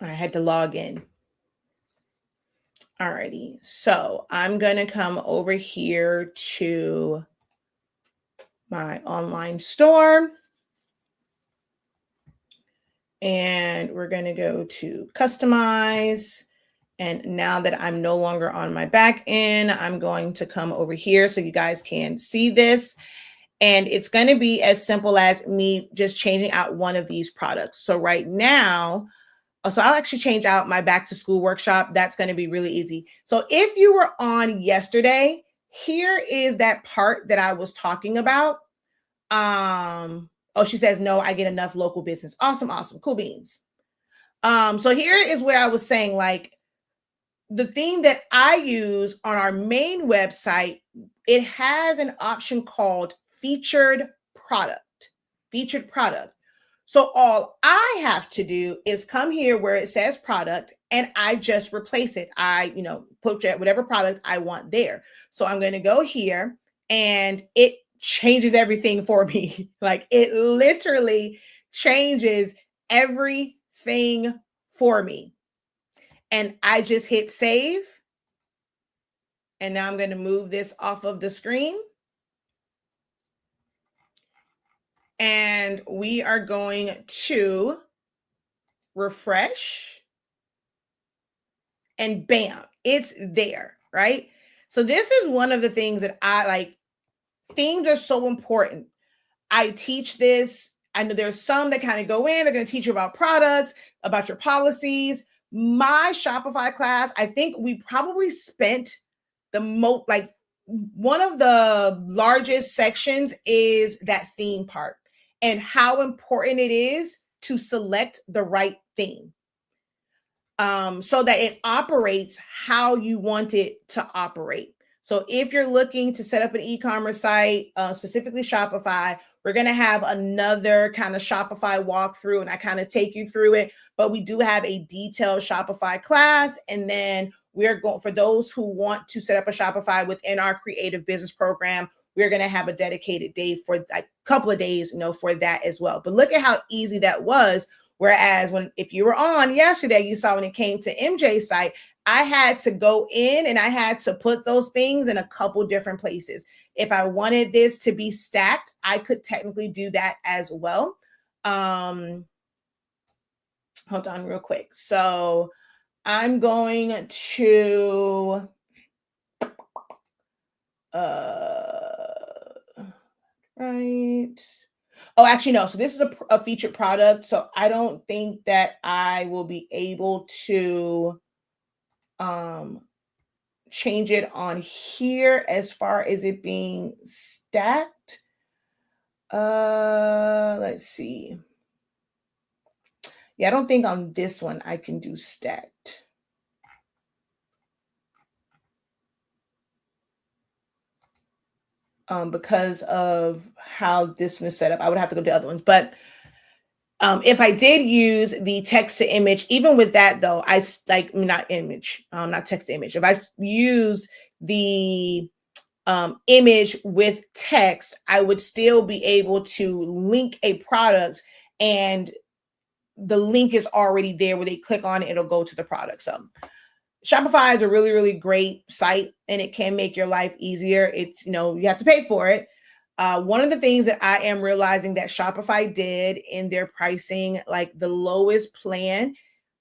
I had to log in. Alrighty, so I'm gonna come over here to my online store, and we're gonna go to customize. And now that I'm no longer on my back end, I'm going to come over here so you guys can see this. And it's going to be as simple as me just changing out one of these products. So right now, so I'll actually change out my back to school workshop. That's going to be really easy. So if you were on yesterday, here is that part that I was talking about. Oh, she says, no, I get enough local business. Awesome. Awesome. Cool beans. So here is where I was saying, like, the thing that I use on our main website, it has an option called featured product. Featured product. So all I have to do is come here where it says product and I just replace it. I, put whatever product I want there. So I'm going to go here and it changes everything for me. Like it literally changes everything for me. And I just hit save. And now I'm going to move this off of the screen. And we are going to refresh. And bam, it's there, right? So this is one of the things that I like. Themes are so important. I teach this. I know there's some that kind of go in, they're going to teach you about products, about your policies. My Shopify class, I think we probably spent the most, like one of the largest sections is that theme part and how important it is to select the right theme. So that it operates how you want it to operate. So if you're looking to set up an e-commerce site, specifically Shopify, we're going to have another kind of Shopify walkthrough and I kind of take you through it. But we do have a detailed Shopify class. And then we're going, for those who want to set up a Shopify within our creative business program, we're going to have a dedicated day for like a couple of days, for that as well. But look at how easy that was. Whereas if you were on yesterday, you saw when it came to MJ's site, I had to go in and I had to put those things in a couple different places. If I wanted this to be stacked, I could technically do that as well. Hold on real quick. So I'm going to, right. Oh, actually, no. So this is a featured product. So I don't think that I will be able to change it on here as far as it being stacked. Let's see. Yeah, I don't think on this one I can do stacked. Because of how this was set up, I would have to go to other ones. But if I did use the text to image, even with that though, I like not image, not text to image. If I use the image with text, I would still be able to link a product and the link is already there where they click on it, it'll go to the product. So Shopify is a really, really great site and it can make your life easier. It's, you have to pay for it. One of the things that I am realizing that Shopify did in their pricing, like the lowest plan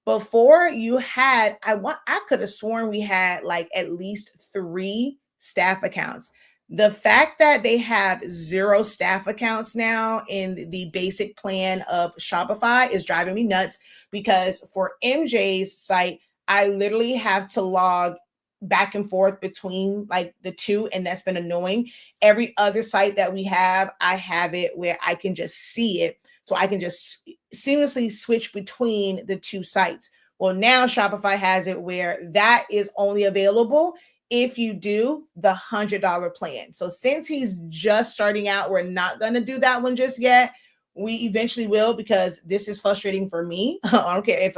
before you had, I could have sworn we had like at least 3 staff accounts. The fact that they have 0 staff accounts now in the basic plan of Shopify is driving me nuts because for MJ's site, I literally have to log back and forth between like the two, and that's been annoying. Every other site that we have, I have it where I can just see it, so I can just seamlessly switch between the two sites. Well, now Shopify has it where that is only available if you do the $100 plan. So since he's just starting out, we're not going to do that one just yet. We eventually will, because this is frustrating for me. I don't care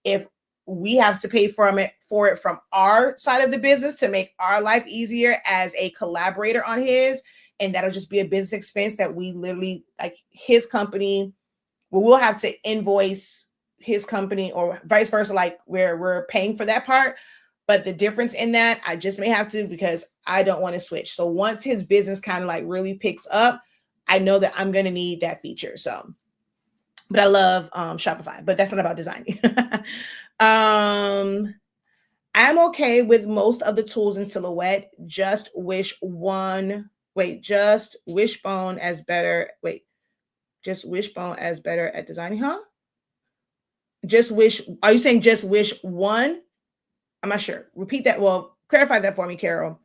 if we have to pay for it from our side of the business to make our life easier as a collaborator on his, and that'll just be a business expense that we literally, like, his company, we'll have to invoice his company or vice versa, like where we're paying for that part. But the difference in that, I just may have to, because I don't want to switch. So once his business kind of like really picks up, I know that I'm going to need that feature. So, but I love Shopify, but that's not about designing. I'm okay with most of the tools in Silhouette. Just Wishbone as better. Just Wishbone as better at designing, huh? Are you saying just Wish one? I'm not sure. Repeat that. Well, clarify that for me, Carol.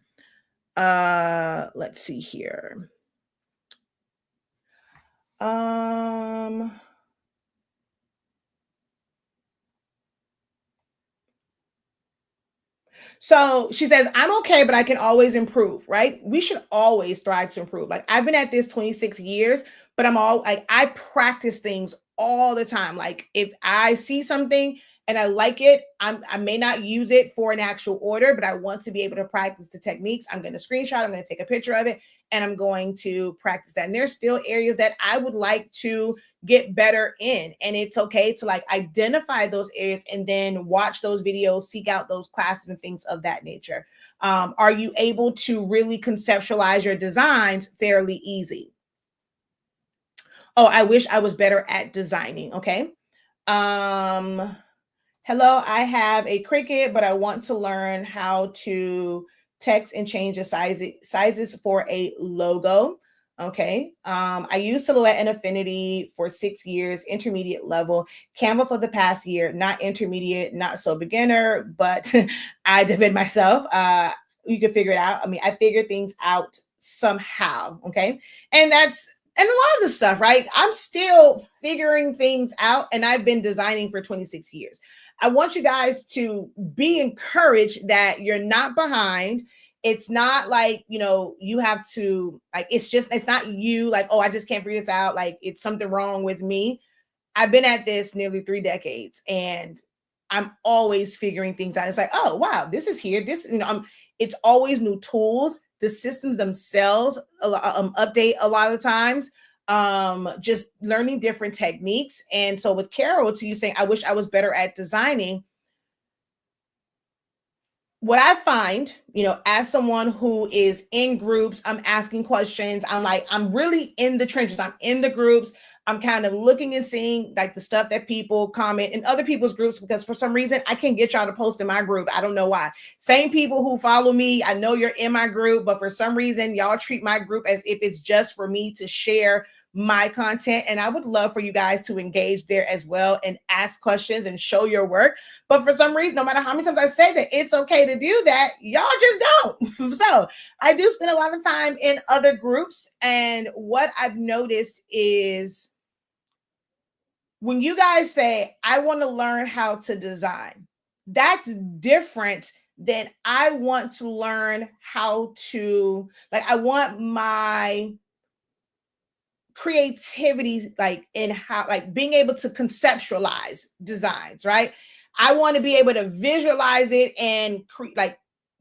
Let's see here. So she says, I'm okay, but I can always improve, right? We should always strive to improve. Like, I've been at this 26 years, but I practice things all the time. Like, if I see something and I like it, I may not use it for an actual order, but I want to be able to practice the techniques. I'm going to screenshot, I'm going to take a picture of it, and I'm going to practice that. And there's still areas that I would like to get better in, and it's okay to like identify those areas and then watch those videos, seek out those classes and things of that nature. Are you able to really conceptualize your designs fairly easy? Oh, I wish I was better at designing. Okay. Hello, I have a Cricut, but I want to learn how to text and change the sizes for a logo. Okay. I use Silhouette and Affinity for 6 years, intermediate level. Canva for the past year, not intermediate, not so beginner, but I defend myself. You can figure it out. I mean, I figure things out somehow. Okay. And a lot of the stuff, right? I'm still figuring things out, and I've been designing for 26 years. I want you guys to be encouraged that you're not behind. It's not like, you have to, like, it's not you, like, oh, I just can't figure this out. Like, it's something wrong with me. I've been at this nearly 3 decades, and I'm always figuring things out. It's like, oh, wow, this is here. It's always new tools. The systems themselves update a lot of times. Just learning different techniques. And so with Carol, to you saying, I wish I was better at designing. What I find, as someone who is in groups, I'm asking questions. I'm really in the trenches. I'm in the groups. I'm kind of looking and seeing like the stuff that people comment in other people's groups, because for some reason I can't get y'all to post in my group. I don't know why. Same people who follow me, I know you're in my group, but for some reason y'all treat my group as if it's just for me to share my content. And I would love for you guys to engage there as well and ask questions and show your work. But for some reason, no matter how many times I say that it's okay to do that, y'all just don't. So I do spend a lot of time in other groups. And what I've noticed is when you guys say, I want to learn how to design, that's different than I want to learn how to, like, I want my creativity, like in how, like being able to conceptualize designs, right? I want to be able to visualize it and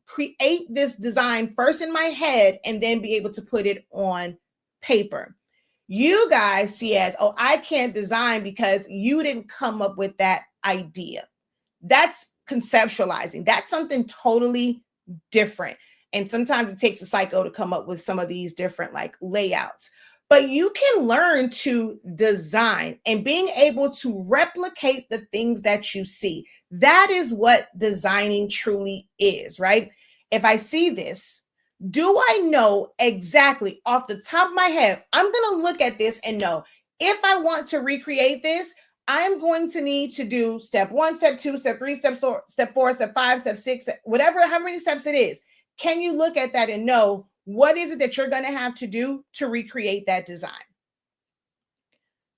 create this design first in my head and then be able to put it on paper. You guys see as, oh, I can't design because you didn't come up with that idea. That's conceptualizing. That's something totally different. And sometimes it takes a psycho to come up with some of these different like layouts. But you can learn to design and being able to replicate the things that you see. That is what designing truly is, right? If I see this, do I know exactly off the top of my head? I'm going to look at this and know if I want to recreate this, I'm going to need to do step 1, step 2, step 3, step 4, step 5, step 6, whatever, how many steps it is. Can you look at that and know what is it that you're going to have to do to recreate that design?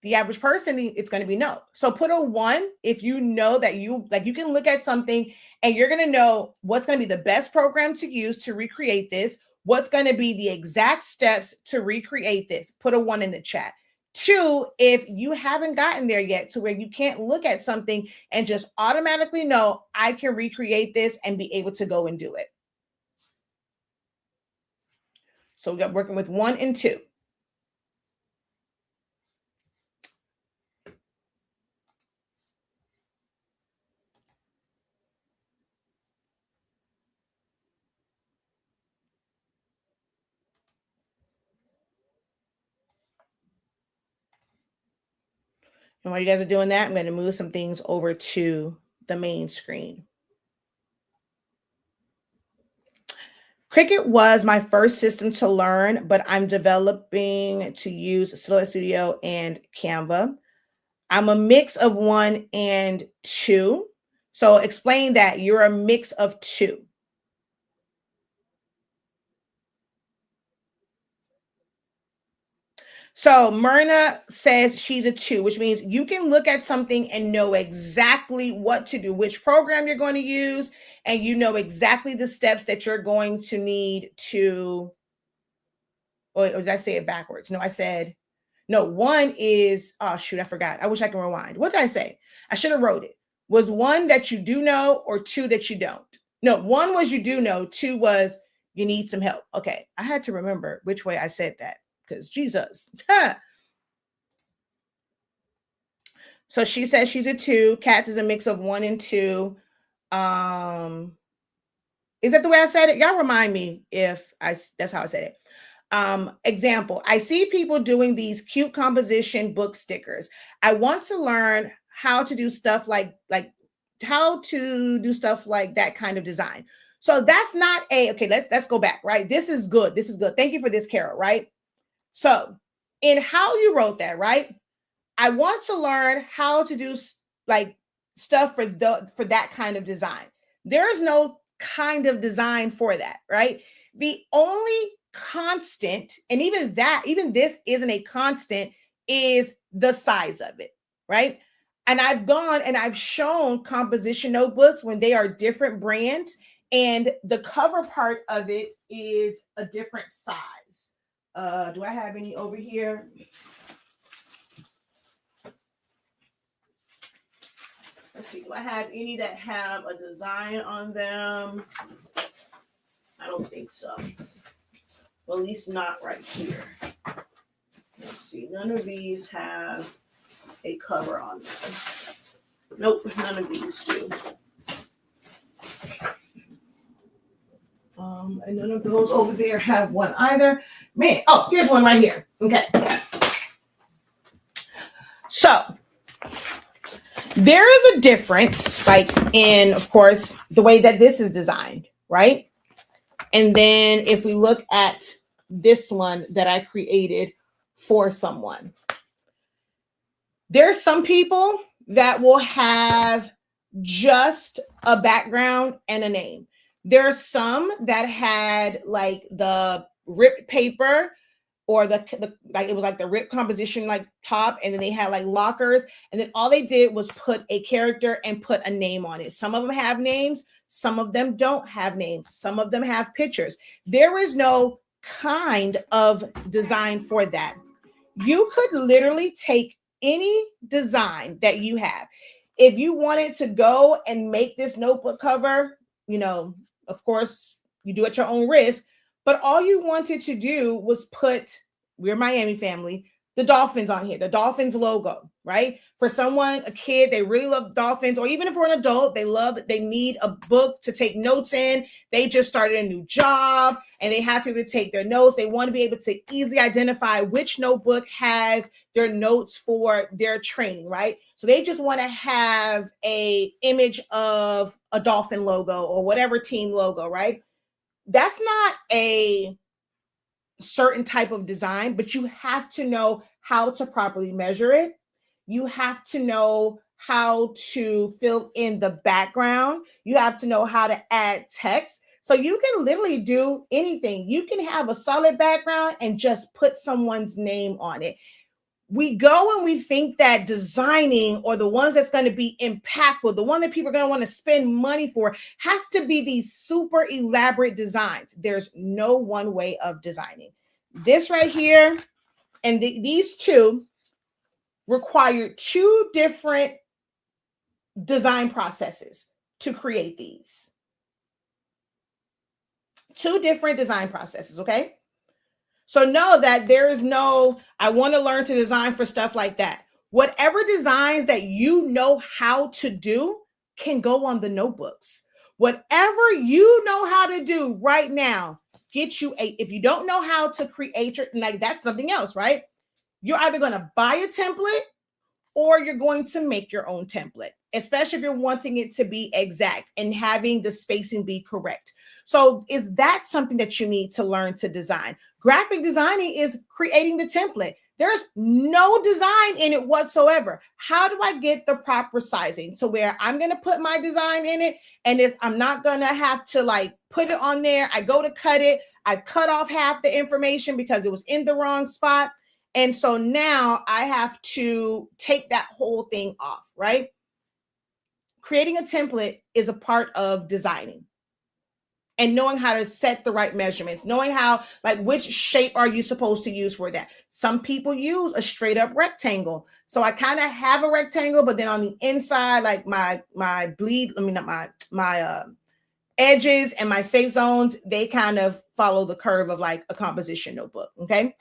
The average person, it's going to be no. So put a 1 if you know that you can look at something and you're going to know what's going to be the best program to use to recreate this, what's going to be the exact steps to recreate this. Put a 1 in the chat. 2, if you haven't gotten there yet to where you can't look at something and just automatically know I can recreate this and be able to go and do it. So we got working with 1 and 2. And while you guys are doing that, I'm going to move some things over to the main screen. Cricut was my first system to learn, but I'm developing to use Silhouette Studio and Canva. I'm a mix of 1 and 2. So explain that you're a mix of 2. So Myrna says she's a 2, which means you can look at something and know exactly what to do, which program you're going to use, and you know exactly the steps that you're going to need to, or did I say it backwards? No, I said, no, 1 is, oh shoot, I forgot. I wish I can rewind. What did I say? I should have wrote it. Was 1 that you do know or 2 that you don't? No, 1 was you do know, 2 was you need some help. Okay, I had to remember which way I said that because Jesus. So she says she's a 2. Cats is a mix of 1 and 2. Is that the way I said it? Y'all remind me if that's how I said it. Example, I see people doing these cute composition book stickers. I want to learn how to do stuff like how to do stuff like that kind of design. So that's not okay, let's go back, right? This is good. This is good. Thank you for this, Carol, right? So in how you wrote that, right? I want to learn how to do like stuff for that kind of design. There is no kind of design for that, right? The only constant, and even this isn't a constant, is the size of it, right? And I've gone and I've shown composition notebooks when they are different brands, and the cover part of it is a different size. Do I have any over here? Let's see, do I have any that have a design on them? I don't think so. Well, at least not right here. Let's see, none of these have a cover on them. Nope, none of these do. And none of those over there have one either. Man, oh, here's one right here. Okay. So, there is a difference, like in, of course, the way that this is designed, right? And then if we look at this one that I created for someone, there's some people that will have just a background and a name. There's some that had like the ripped paper or the like, it was like the ripped composition like top, and then they had like lockers, and then all they did was put a character and put a name on it. Some of them have names, some of them don't have names, some of them have pictures. There is no kind of design for that. You could literally take any design that you have. If you wanted to go and make this notebook cover, you know, of course, you do at your own risk. But all you wanted to do was put, we're Miami family, the Dolphins on here, the Dolphins logo, right? For someone, a kid, they really love Dolphins, or even if we're an adult, they need a book to take notes in. They just started a new job and they have to be able to take their notes. They want to be able to easily identify which notebook has their notes for their training, right? So they just want to have a image of a Dolphin logo or whatever team logo, right? That's not a certain type of design, but you have to know how to properly measure it. You have to know how to fill in the background. You have to know how to add text. So you can literally do anything. You can have a solid background and just put someone's name on it. We go and we think that designing, or the ones that's going to be impactful, the one that people are going to want to spend money for, has to be these super elaborate designs. There's no one way of designing. This right here and these two require two different design processes to create these. Two different design processes, okay? So know that there is no, I want to learn to design for stuff like that. Whatever designs that you know how to do can go on the notebooks. Whatever you know how to do right now, get you a, if you don't know how to create your, like that's something else, right? You're either going to buy a template or you're going to make your own template, especially if you're wanting it to be exact and having the spacing be correct. So is that something that you need to learn to design? Graphic designing is creating the template. There's no design in it whatsoever. How do I get the proper sizing to where I'm going to put my design in it, and I'm not going to have to like put it on there. I go to cut it. I cut off half the information because it was in the wrong spot. And so now I have to take that whole thing off, right? Creating a template is a part of designing and knowing how to set the right measurements, knowing how, like, which shape are you supposed to use for that? Some people use a straight up rectangle. So I kind of have a rectangle, but then on the inside, like my edges and my safe zones, they kind of follow the curve of like a composition notebook, okay?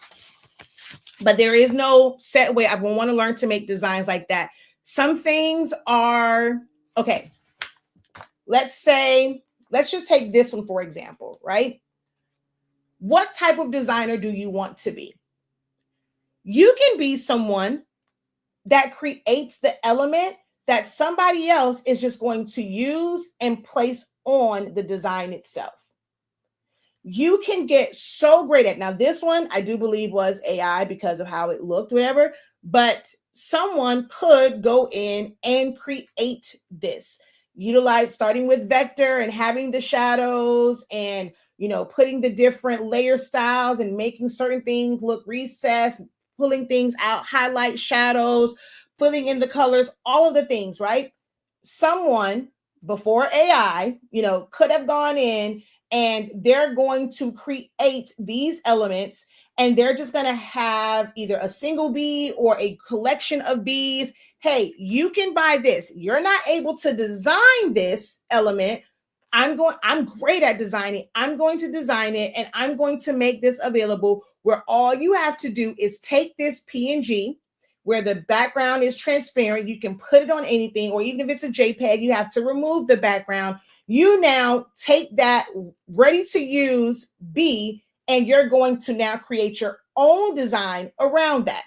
But there is no set way. I want to learn to make designs like that. Some things are, okay, let's just take this one, for example, right? What type of designer do you want to be? You can be someone that creates the element that somebody else is just going to use and place on the design itself. You can get so great at, now this one I do believe was AI because of how it looked, whatever, but someone could go in and create this, utilize starting with vector and having the shadows and, you know, putting the different layer styles and making certain things look recessed, pulling things out, highlight shadows, filling in the colors, all of the things, right? Someone before AI, you know, could have gone in and they're going to create these elements, and they're just going to have either a single bee or a collection of bees. Hey, you can buy this. You're not able to design this element. I'm great at designing. I'm going to design it, and I'm going to make this available where all you have to do is take this PNG where the background is transparent. You can put it on anything, or even if it's a JPEG, you have to remove the background. You now take that ready to use B, and you're going to now create your own design around that.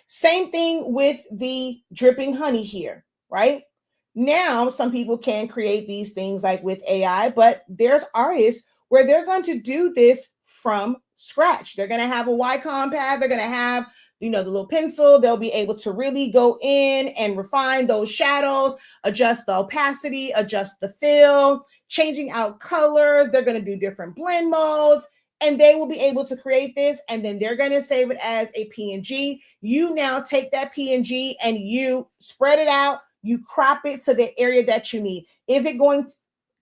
Same thing with the dripping honey here, right? Now, some people can create these things like with AI, but there's artists where they're going to do this from scratch. They're going to have a Ycom pad. They're going to have, you know, the little pencil. They'll be able to really go in and refine those shadows, adjust the opacity, adjust the fill, changing out colors. They're going to do different blend modes, and they will be able to create this, and then they're going to save it as a PNG. You now take that PNG and you spread it out. You crop it to the area that you need. Is it going to,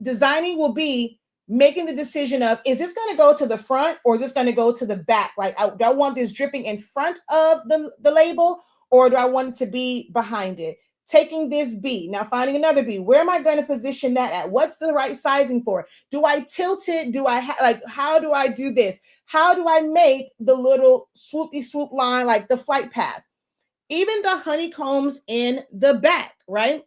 designing will be making the decision of, is this going to go to the front or is this going to go to the back? Like, do I want this dripping in front of the label, or do I want it to be behind it? Taking this B, now finding another B. Where am I going to position that at? What's the right sizing for it? Do I tilt it? Do I like, how do I do this? How do I make the little swoopy swoop line, like the flight path? Even the honeycombs in the back, right?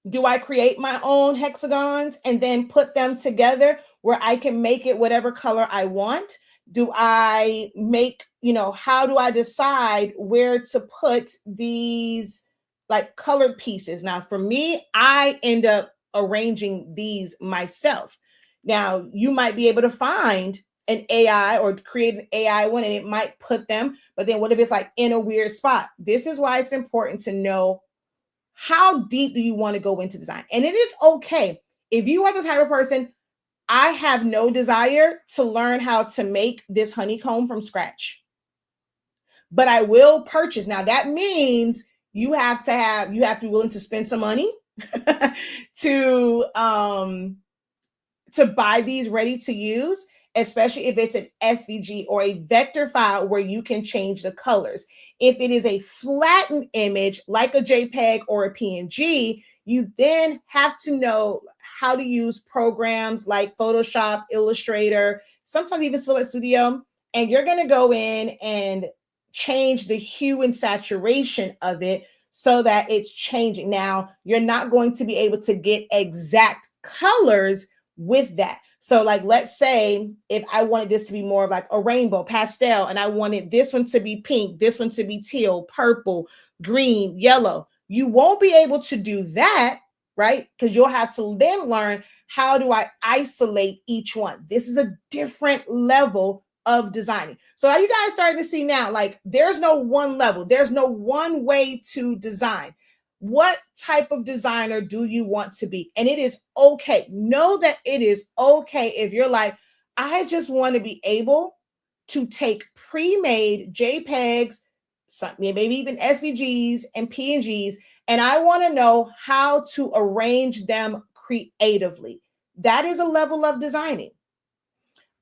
Do I create my own hexagons and then put them together where I can make it whatever color I want? Do I make, you know, how do I decide where to put these like colored pieces? Now, for me, I end up arranging these myself. Now, you might be able to find an AI or create an AI one and it might put them, but then what if it's like in a weird spot? This is why it's important to know how deep do you want to go into design. And it is okay if you are the type of person, I have no desire to learn how to make this honeycomb from scratch, but I will purchase. Now that means you have to be willing to spend some money to buy these ready to use, especially if it's an SVG or a vector file where you can change the colors. If it is a flattened image like a JPEG or a PNG, you then have to know how to use programs like Photoshop, Illustrator, sometimes even Silhouette Studio, and you're going to go in and change the hue and saturation of it so that it's changing. Now, you're not going to be able to get exact colors with that. So like, let's say if I wanted this to be more of like a rainbow pastel and I wanted this one to be pink, this one to be teal, purple, green, yellow, you won't be able to do that, right? Because you'll have to then learn, how do I isolate each one? This is a different level of designing. So are you guys starting to see now, like there's no one level, there's no one way to design. What type of designer do you want to be? And it is okay. Know that it is okay if you're like, I just want to be able to take pre-made JPEGs, maybe even SVGs and PNGs, and I want to know how to arrange them creatively. That is a level of designing.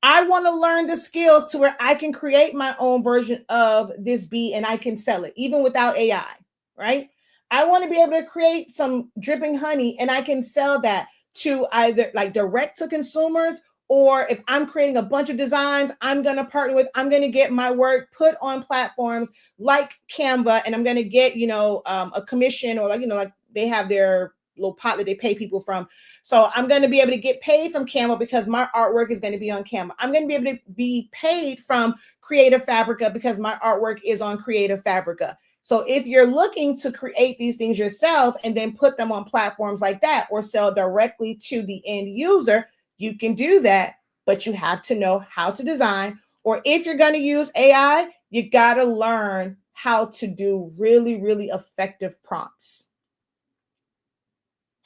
I want to learn the skills to where I can create my own version of this beat and I can sell it, even without AI, right? I want to be able to create some dripping honey and I can sell that to either like direct to consumers, or if I'm creating a bunch of designs, I'm going to get my work put on platforms like Canva, and I'm going to get, a commission, or like they have their little pot that they pay people from. So I'm going to be able to get paid from Canva because my artwork is going to be on Canva. I'm going to be able to be paid from Creative Fabrica because my artwork is on Creative Fabrica. So if you're looking to create these things yourself and then put them on platforms like that or sell directly to the end user, you can do that, but you have to know how to design. Or if you're going to use AI, you got to learn how to do really, really effective prompts.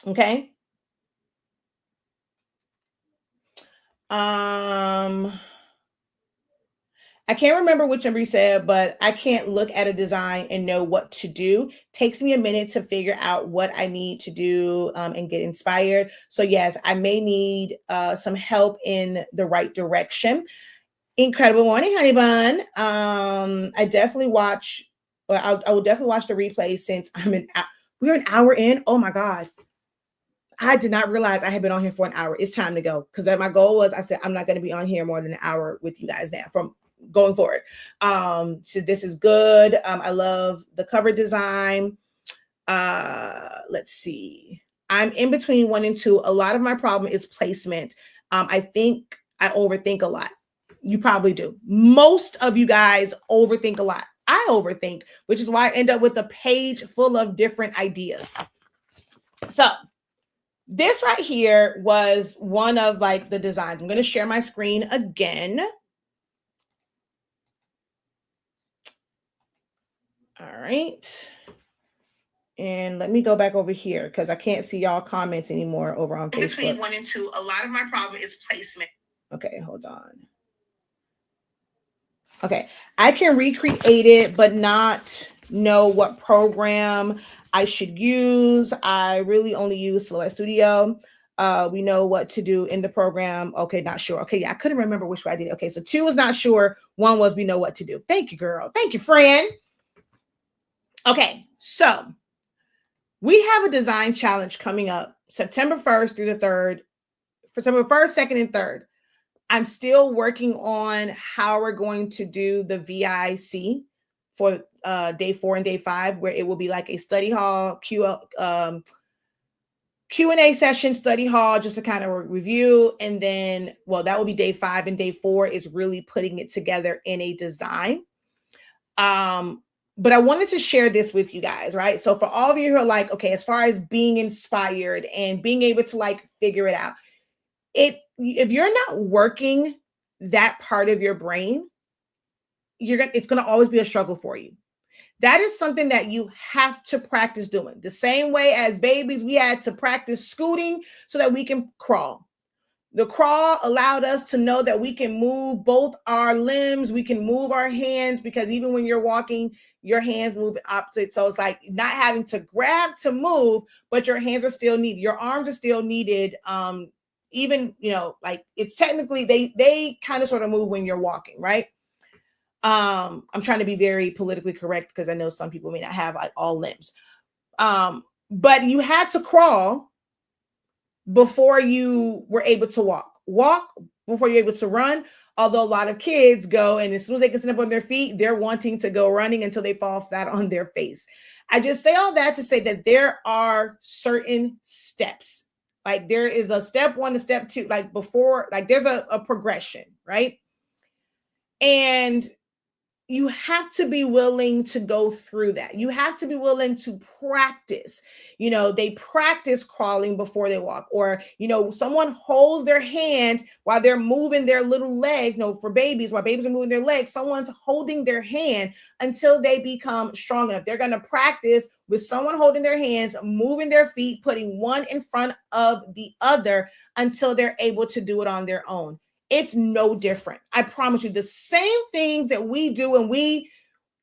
Okay. I can't remember which number you said, but I can't look at a design and know what to do. Takes me a minute to figure out what I need to do and get inspired. So yes, I may need some help in the right direction. Incredible morning, honey bun. I definitely watch, I will definitely watch the replay since we're an hour in. Oh my God. I did not realize I had been on here for an hour. It's time to go. Because my goal was, I said, I'm not going to be on here more than an hour with you guys now from going forward. So this is good. I love the cover design. Let's see. I'm in between 1 and 2. A lot of my problem is placement. I think I overthink a lot. You probably do. Most of you guys overthink a lot. I overthink, which is why I end up with a page full of different ideas. So this right here was one of like the designs. I'm going to share my screen again. All right. And let me go back over here because I can't see y'all comments anymore over on Facebook. Between 1 and 2, a lot of my problem is placement. Okay, hold on. Okay, I can recreate it, but not know what program I should use. I really only use Silhouette Studio. We know what to do in the program. Okay, not sure. Okay, yeah, I couldn't remember which way I did it. Okay, so 2 was not sure. 1 was we know what to do. Thank you, girl. Thank you, friend. Okay, so we have a design challenge coming up September 1st through the 3rd. For September 1st, 2nd, and 3rd. I'm still working on how we're going to do the VIC for day 4 and day 5, where it will be like a study hall, Q&A session, study hall, just to kind of review. And then, well, that will be day 5, and day 4 is really putting it together in a design. But I wanted to share this with you guys, right? So for all of you who are like, okay, as far as being inspired and being able to like figure it out, if you're not working that part of your brain, it's going to always be a struggle for you. That is something that you have to practice doing. The same way as babies, we had to practice scooting so that we can crawl. The crawl allowed us to know that we can move both our limbs, we can move our hands, because even when you're walking, your hands move opposite. So it's like not having to grab to move, but your hands are still needed. Your arms are still needed. Even, like it's technically, they kind of sort of move when you're walking, right? I'm trying to be very politically correct because I know some people may not have like all limbs. But you had to crawl before you were able to walk before you're able to run. Although a lot of kids go, and as soon as they can stand up on their feet, they're wanting to go running until they fall flat on their face. I just say all that to say that there are certain steps. Like there is a step 1 to step 2, like before, like there's a progression, right? And you have to be willing to go through that. You have to be willing to practice. They practice crawling before they walk, or, someone holds their hand while they're moving their little legs. For babies, while babies are moving their legs, someone's holding their hand until they become strong enough. They're going to practice with someone holding their hands, moving their feet, putting one in front of the other until they're able to do it on their own. It's no different. I promise you, the same things that we do and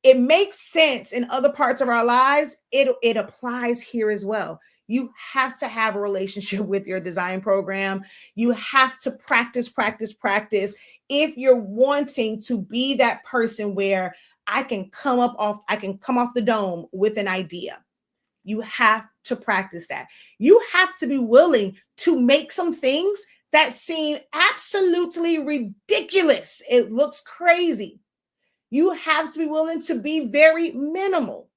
it makes sense in other parts of our lives, it applies here as well. You have to have a relationship with your design program. You have to practice. If you're wanting to be that person where I can come off the dome with an idea, you have to practice that. You have to be willing to make some things that seem absolutely ridiculous. It looks crazy. You have to be willing to be very minimal.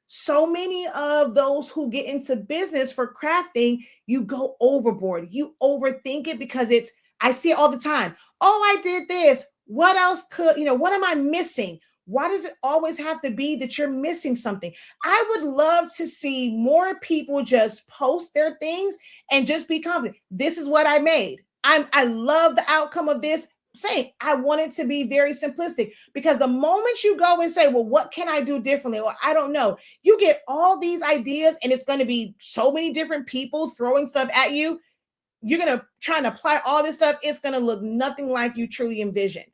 So many of those who get into business for crafting, you go overboard. You overthink it because I see it all the time. Oh, I did this. What else what am I missing? Why does it always have to be that you're missing something? I would love to see more people just post their things and just be confident. This is what I made. I love the outcome of this. Saying I want it to be very simplistic, because the moment you go and say, well, what can I do differently? Or I don't know, you get all these ideas and it's going to be so many different people throwing stuff at you. You're going to try and apply all this stuff. It's going to look nothing like you truly envisioned.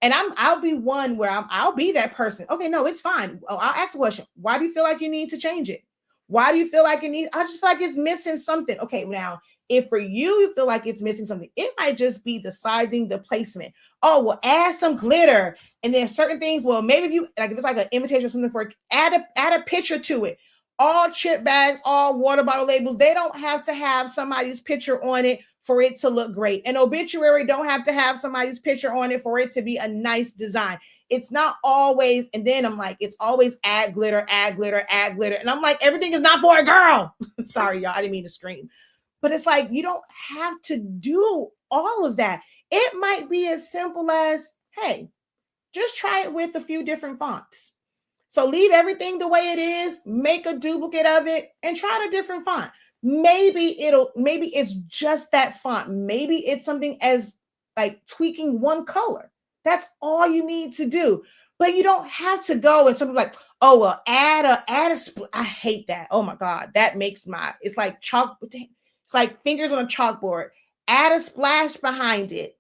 And I'll be one where I'll be that person. Okay, no, it's fine. I'll ask a question. Why do you feel like you need to change it? Why do you feel like I just feel like it's missing something. Okay, now, if for you feel like it's missing something, it might just be the sizing, the placement. Oh, well, add some glitter. And then certain things, well, maybe if it's like an invitation or something add a picture to it. All chip bags, all water bottle labels, they don't have to have somebody's picture on it for it to look great. An obituary don't have to have somebody's picture on it for it to be a nice design. It's not always, and then I'm like, it's always add glitter. And I'm like, everything is not for a girl. Sorry, y'all, I didn't mean to scream. But it's like, you don't have to do all of that. It might be as simple as, hey, just try it with a few different fonts. So leave everything the way it is, make a duplicate of it, and try a different font. Maybe it's just that font. Maybe it's something as like tweaking one color. That's all you need to do. But you don't have to go and something like, oh, well, add a I hate that. Oh my God. That makes it's like chalk. It's like fingers on a chalkboard. Add a splash behind it.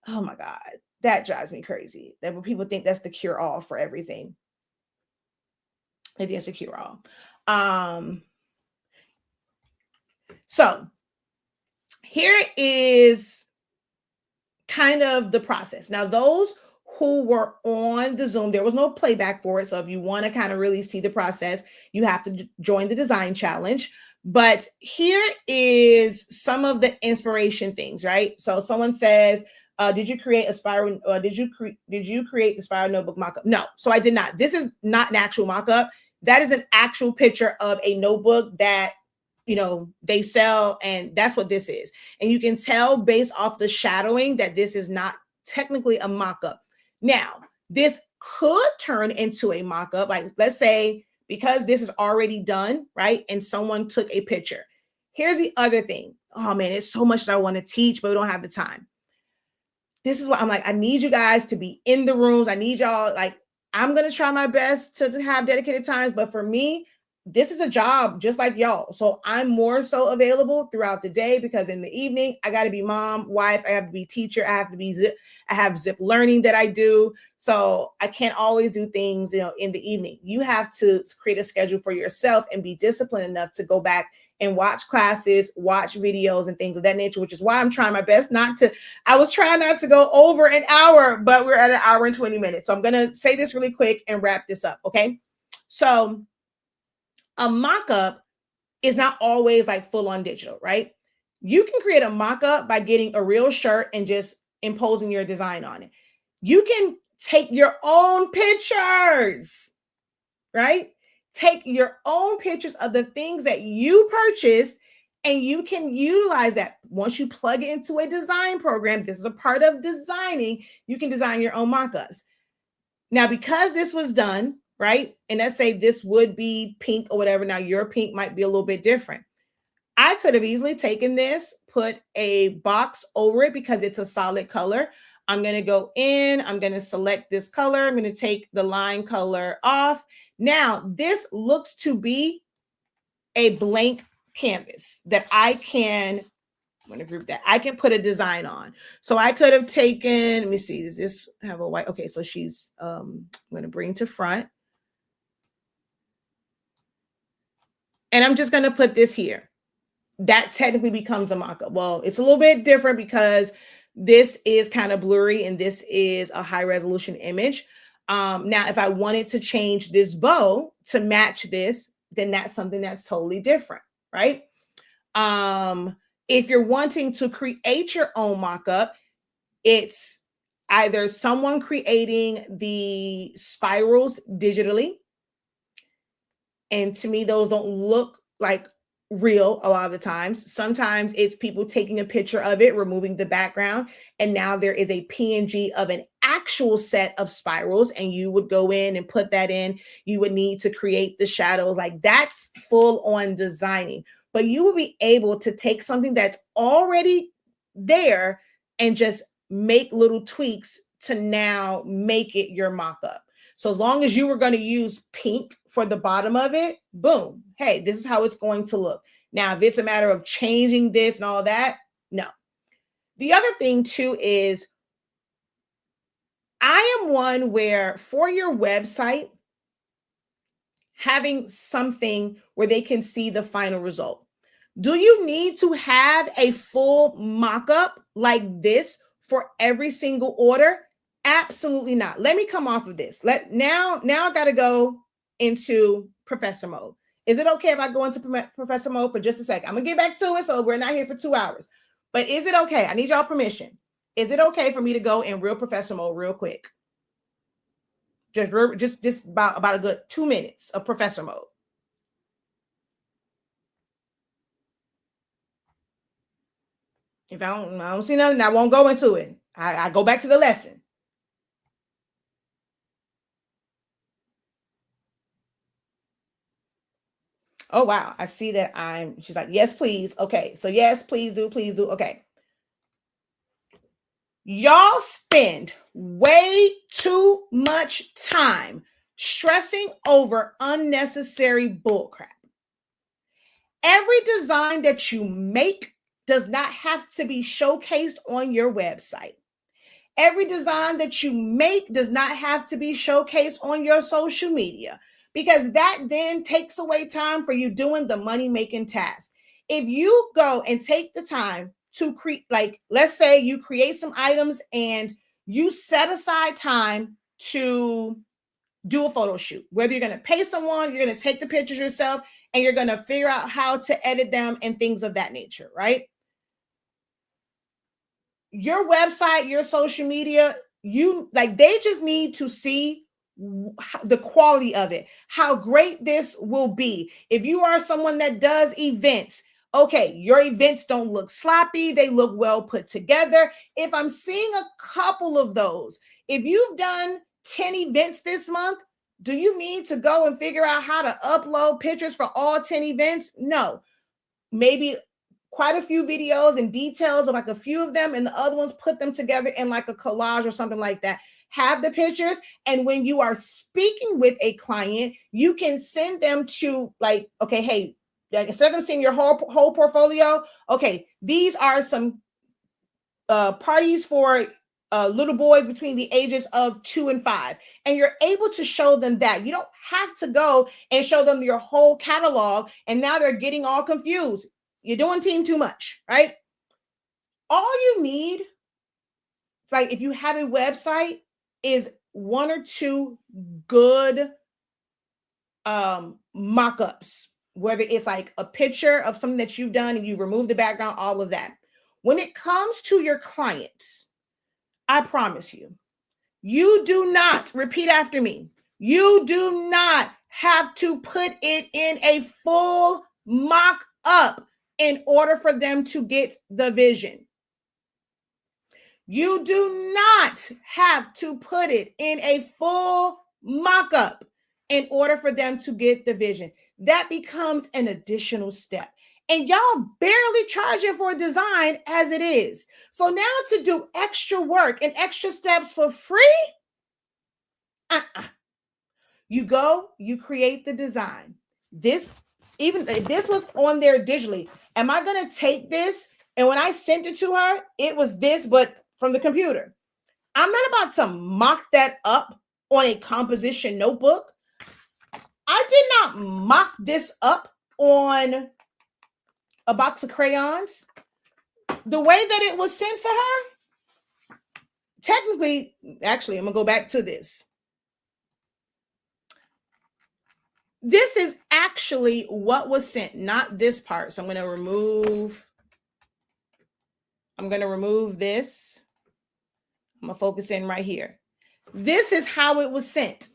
Oh my God. That drives me crazy. That when people think that's the cure-all for everything. It is a cure-all. So here is kind of the process. Now, those who were on the Zoom, there was no playback for it. So if you want to kind of really see the process, you have to join the design challenge. But here is some of the inspiration things, right? So someone says, did you create a spiral? Did you create the spiral notebook mockup? No, so I did not. This is not an actual mockup. That is an actual picture of a notebook that they sell, and that's what this is. And you can tell based off the shadowing that this is not technically a mock-up. Now, this could turn into a mock-up. Like, let's say, because this is already done, right? And someone took a picture. Here's the other thing. Oh man, it's so much that I want to teach, but we don't have the time. this is what I'm like, I need you guys to be in the rooms. I need y'all, like, I'm going to try my best to have dedicated times. But for me, this is a job just like y'all. So I'm more so available throughout the day, because in the evening, I got to be mom, wife, I have to be teacher, I have to be zip, I have zip learning that I do. So I can't always do things, in the evening. You have to create a schedule for yourself and be disciplined enough to go back and watch classes, watch videos and things of that nature, which is why I'm trying my best not to. I was trying not to go over an hour, but we're at an hour and 20 minutes. So I'm going to say this really quick and wrap this up. Okay. So a mock-up is not always like full on digital, right? You can create a mock-up by getting a real shirt and just imposing your design on it. You can take your own pictures, right? Take your own pictures of the things that you purchased, and you can utilize that. Once you plug it into a design program, this is a part of designing, you can design your own mock-ups. Now, because this was done, right? And let's say this would be pink or whatever. Now, your pink might be a little bit different. I could have easily taken this, put a box over it because it's a solid color. I'm going to go in, I'm going to select this color. I'm going to take the line color off. Now, this looks to be a blank canvas that I'm going to group that. I can put a design on. So I could have taken, let me see, does this have a white? Okay, so she's, I'm going to bring to front. And I'm just going to put this here. That technically becomes a mock-up. Well, it's a little bit different because this is kind of blurry and this is a high resolution image. Now, if I wanted to change this bow to match this, then that's something that's totally different, right? If you're wanting to create your own mock-up, it's either someone creating the spirals digitally. And to me, those don't look like real a lot of the times. Sometimes it's people taking a picture of it, removing the background, and now there is a PNG of an actual set of spirals, and you would go in and put that in. You would need to create the shadows. Like, that's full on designing. But you will be able to take something that's already there and just make little tweaks to now make it your mock-up. So as long as you were going to use pink for the bottom of it, boom, hey, this is how it's going to look. Now, if it's a matter of changing this and all that, no. The other thing too is I am one where for your website, having something where they can see the final result. Do you need to have a full mock-up like this for every single order? Absolutely not. Let me come off of this. Now I got to go into professor mode. Is it okay if I go into professor mode for just a second? I'm gonna get back to it, so we're not here for 2 hours. But is it okay? I need y'all permission. Is it okay for me to go in real professor mode real quick? Just about a good 2 minutes of professor mode. If I don't see nothing, I won't go into it. I go back to the lesson. Oh, wow. I see that she's like, yes, please. Okay. So yes, please do. Please do. Okay. Y'all spend way too much time stressing over unnecessary bullcrap. Every design that you make does not have to be showcased on your website. Every design that you make does not have to be showcased on your social media, because that then takes away time for you doing the money-making task. If you go and take the time to create, like, let's say you create some items and you set aside time to do a photo shoot, whether you're going to pay someone, you're going to take the pictures yourself, and you're going to figure out how to edit them and things of that nature, right? Your website, your social media, they just need to see the quality of it, how great this will be. If you are someone that does events, okay, your events don't look sloppy, they look well put together. If I'm seeing a couple of those, if you've done 10 events this month, do you need to go and figure out how to upload pictures for all 10 events? No. Maybe quite a few videos and details of like a few of them, and the other ones put them together in like a collage or something like that. Have the pictures, and when you are speaking with a client, you can send them to like, okay, hey, like instead of them seeing your whole portfolio, okay, these are some parties for little boys between the ages of 2 and 5, and you're able to show them that. You don't have to go and show them your whole catalog, and now they're getting all confused. You're doing team too much, right? All you need, like if you have a website, is one or two good mock-ups, whether it's like a picture of something that you've done and you remove the background, all of that. When it comes to your clients, I promise you, you do not, repeat after me, you do not have to put it in a full mock-up in order for them to get the vision. You do not have to put it in a full mock-up in order for them to get the vision. That becomes an additional step. And y'all barely charging for design as it is. So now to do extra work and extra steps for free, you go, you create the design. This, even if this was on there digitally, am I going to take this? And when I sent it to her, it was this, but from the computer. I'm not about to mock that up on a composition notebook. I did not mock this up on a box of crayons. The way that it was sent to her, technically, actually, I'm going to go back to this. This is actually what was sent, not this part. So I'm going to remove this. I'm going to focus in right here. This is how it was sent.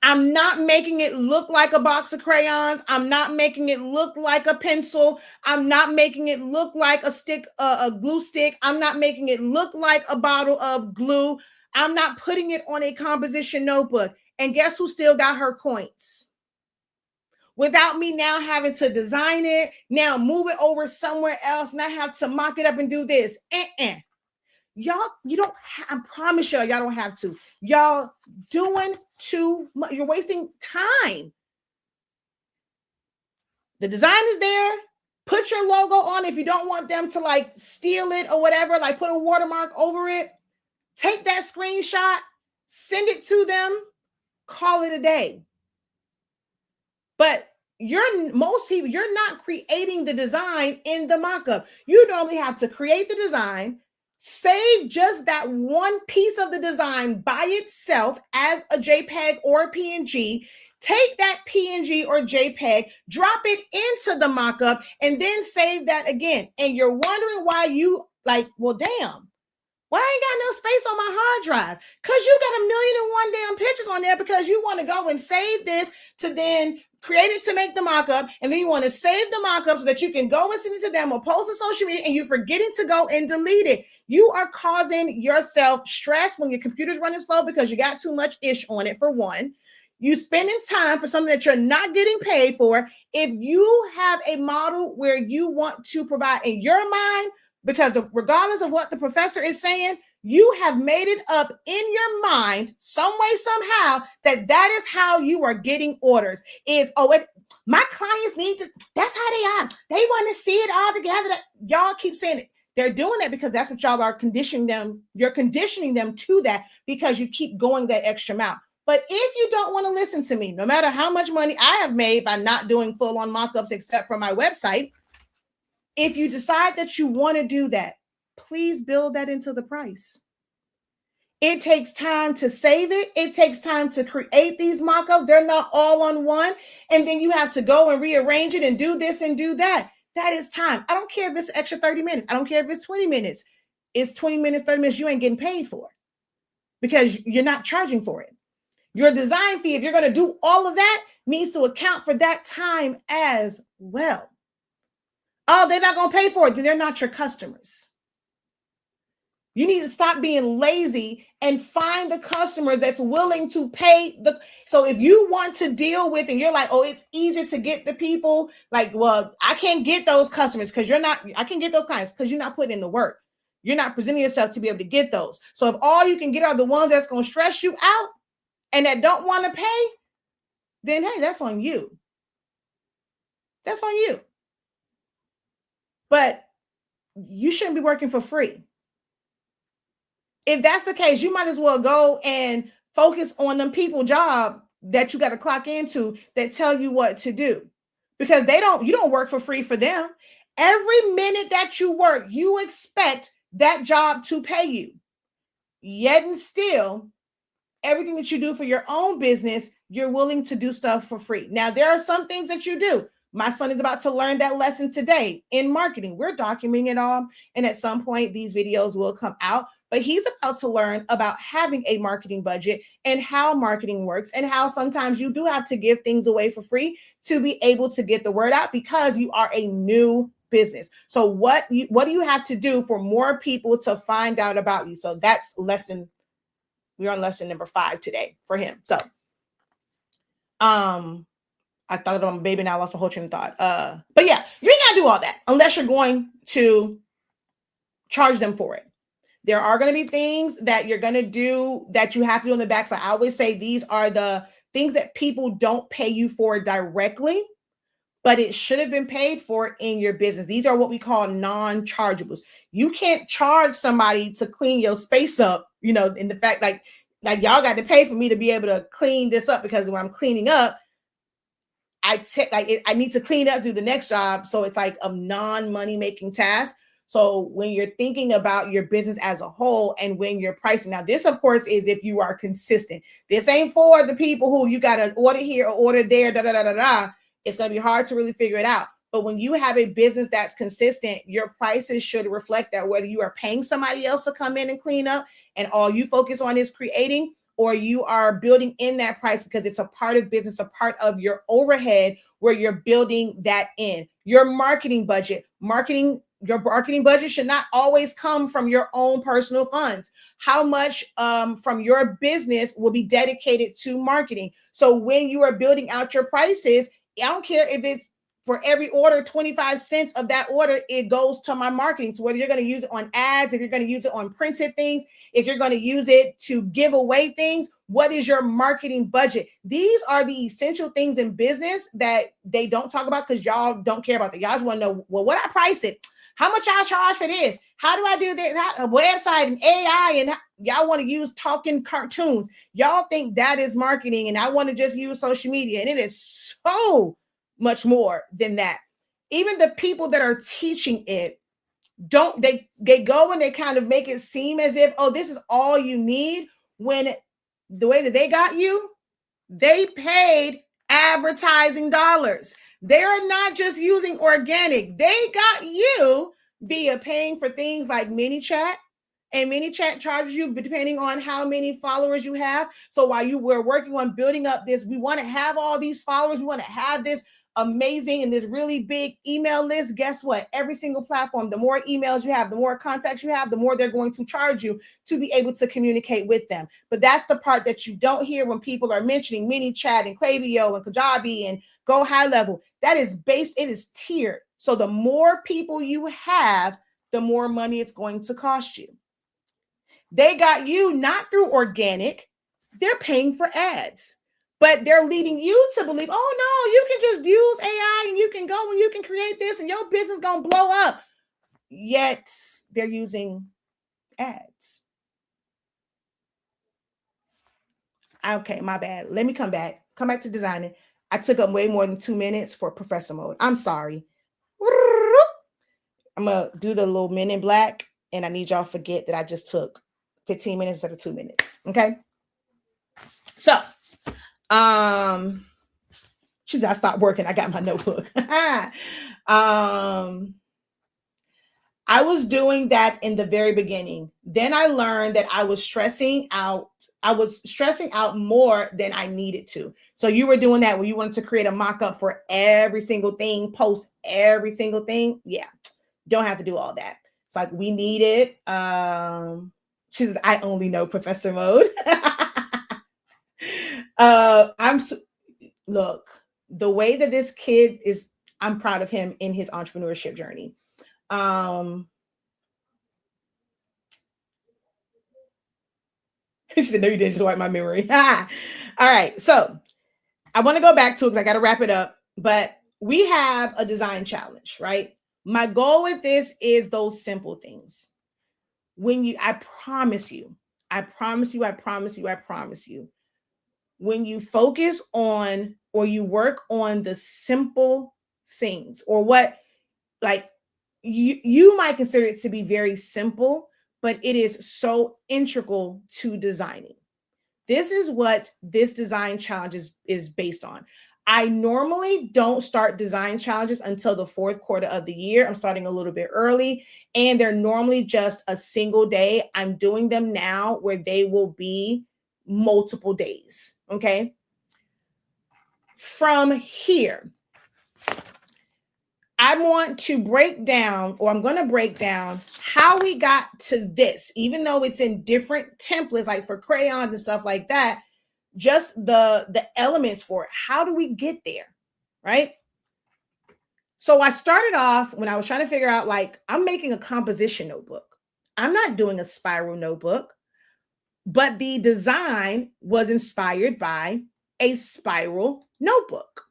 I'm not making it look like a box of crayons. I'm not making it look like a pencil. I'm not making it look like a stick, a glue stick. I'm not making it look like a bottle of glue. I'm not putting it on a composition notebook. And guess who still got her points? Without me now having to design it, now move it over somewhere else, and I have to mock it up and do this. Y'all, you don't I promise y'all don't have to. Y'all doing too much. You're wasting time. The design is there. Put your logo on if you don't want them to like steal it or whatever, like put a watermark over it. Take that screenshot, send it to them, call it a day. But most people, you're not creating the design in the mock-up. You normally have to create the design, save just that one piece of the design by itself as a JPEG or a PNG, take that PNG or JPEG, drop it into the mock-up, and then save that again. And you're wondering why you like, well, damn, why I ain't got no space on my hard drive? Because you got 1,000,001 damn pictures on there because you want to go and save this to then create it to make the mock-up, and then you want to save the mock-up so that you can go and send it to them or post on social media, and you're forgetting to go and delete it. You are causing yourself stress when your computer's running slow because you got too much ish on it, for one. You spending time for something that you're not getting paid for. If you have a model where you want to provide in your mind, because regardless of what the professor is saying, you have made it up in your mind some way, somehow, that is how you are getting orders. My clients need to, that's how they are. They want to see it all together. Y'all keep saying it. They're doing that because that's what y'all are conditioning them. You're conditioning them to that because you keep going that extra mile. But if you don't want to listen to me, no matter how much money I have made by not doing full-on mock-ups except for my website, if you decide that you want to do that, please build that into the price. It takes time to save it. It takes time to create these mock-ups. They're not all on one. And then you have to go and rearrange it and do this and do that. That is time. I don't care if it's extra 30 minutes. I don't care if it's 20 minutes. It's 20 minutes, 30 minutes you ain't getting paid for because you're not charging for it. Your design fee, if you're going to do all of that, needs to account for that time as well. Oh, they're not going to pay for it. Then they're not your customers. You need to stop being lazy and find the customers that's willing to pay the. So if you want to deal with, and you're like, oh, it's easier to get the people, like, well, I can't get those customers because you're not, I can get those clients because you're not putting in the work. You're not presenting yourself to be able to get those. So if all you can get are the ones that's going to stress you out and that don't want to pay, then hey, that's on you. That's on you. But you shouldn't be working for free. If that's the case, you might as well go and focus on them people job that you got to clock into that tell you what to do, because you don't work for free for them. Every minute that you work, you expect that job to pay you. Yet and still, everything that you do for your own business, you're willing to do stuff for free. Now, there are some things that you do. My son is about to learn that lesson today in marketing. We're documenting it all. And at some point, these videos will come out. But he's about to learn about having a marketing budget and how marketing works, and how sometimes you do have to give things away for free to be able to get the word out, because you are a new business. So what do you have to do for more people to find out about you? So that's we're on lesson number 5 today for him. So I thought about my baby and I lost a whole train of thought. But yeah, you ain't gotta do all that unless you're going to charge them for it. There are going to be things that you're going to do that you have to do on the backside. I always say these are the things that people don't pay you for directly, but it should have been paid for in your business. These are what we call non-chargeables. You can't charge somebody to clean your space up, in the fact like y'all got to pay for me to be able to clean this up, because when I'm cleaning up, I need to clean up, do the next job. So it's like a non-money making task. So when you're thinking about your business as a whole and when you're pricing, now this of course is if you are consistent. This ain't for the people who you got to order here or order there, It's going to be hard to really figure it out. But when you have a business that's consistent, your prices should reflect that, whether you are paying somebody else to come in and clean up and all you focus on is creating, or you are building in that price because it's a part of business, a part of your overhead where you're building that in. Your marketing budget, your marketing budget should not always come from your own personal funds. How much from your business will be dedicated to marketing? So when you are building out your prices, I don't care if it's for every order, 25 cents of that order, it goes to my marketing. So whether you're going to use it on ads, if you're going to use it on printed things, if you're going to use it to give away things, what is your marketing budget? These are the essential things in business that they don't talk about because y'all don't care about that. Y'all just want to know, well, what I price it? How much y'all charge for this? How do I do this? A website and AI, and y'all want to use talking cartoons. Y'all think that is marketing, and I want to just use social media, and it is so much more than that. Even the people that are teaching it, they go and they kind of make it seem as if, oh, this is all you need, when the way that they got you, they paid advertising dollars. They're not just using organic. They got you via paying for things like ManyChat, and ManyChat charges you depending on how many followers you have. So while you were working on building up this, we want to have all these followers. We want to have this amazing and this really big email list. Guess what? Every single platform, the more emails you have, the more contacts you have, the more they're going to charge you to be able to communicate with them. But that's the part that you don't hear when people are mentioning ManyChat and Klaviyo and Kajabi and Go High Level. That is based, it is tiered. So the more people you have, the more money it's going to cost you. They got you not through organic, they're paying for ads. But they're leading you to believe, oh no, you can just use AI and you can go and you can create this and your business is going to blow up. Yet they're using ads. Okay, my bad. Let me come back to designing. I took up way more than 2 minutes for professor mode. I'm sorry. I'm going to do the little Men in Black, and I need y'all to forget that I just took 15 minutes instead of 2 minutes. Okay. So, she said, I stopped working. I got my notebook. I was doing that in the very beginning. Then I learned that I was stressing out. I was stressing out more than I needed to. So you were doing that when you wanted to create a mock-up for every single thing, post every single thing. Yeah, don't have to do all that. It's like, we need it. She says, I only know Professor Mode. I'm look, the way that this kid is, I'm proud of him in his entrepreneurship journey. She said, no, you didn't just wipe my memory. All right. So I want to go back to it because I got to wrap it up. But we have a design challenge, right? My goal with this is those simple things. When you, I promise you, I promise you, I promise you, I promise you, when you focus on or you work on the simple things, or what, like, you might consider it to be very simple, but it is so integral to designing. This is what this design challenge is based on. I normally don't start design challenges until the fourth quarter of the year. I'm starting a little bit early, and they're normally just a single day. I'm doing them now where they will be multiple days. Okay. From here, I want to break down, or I'm going to break down how we got to this, even though it's in different templates, like for crayons and stuff like that, just the elements for it. How do we get there? Right. So I started off when I was trying to figure out, like, I'm making a composition notebook. I'm not doing a spiral notebook, but the design was inspired by a spiral notebook.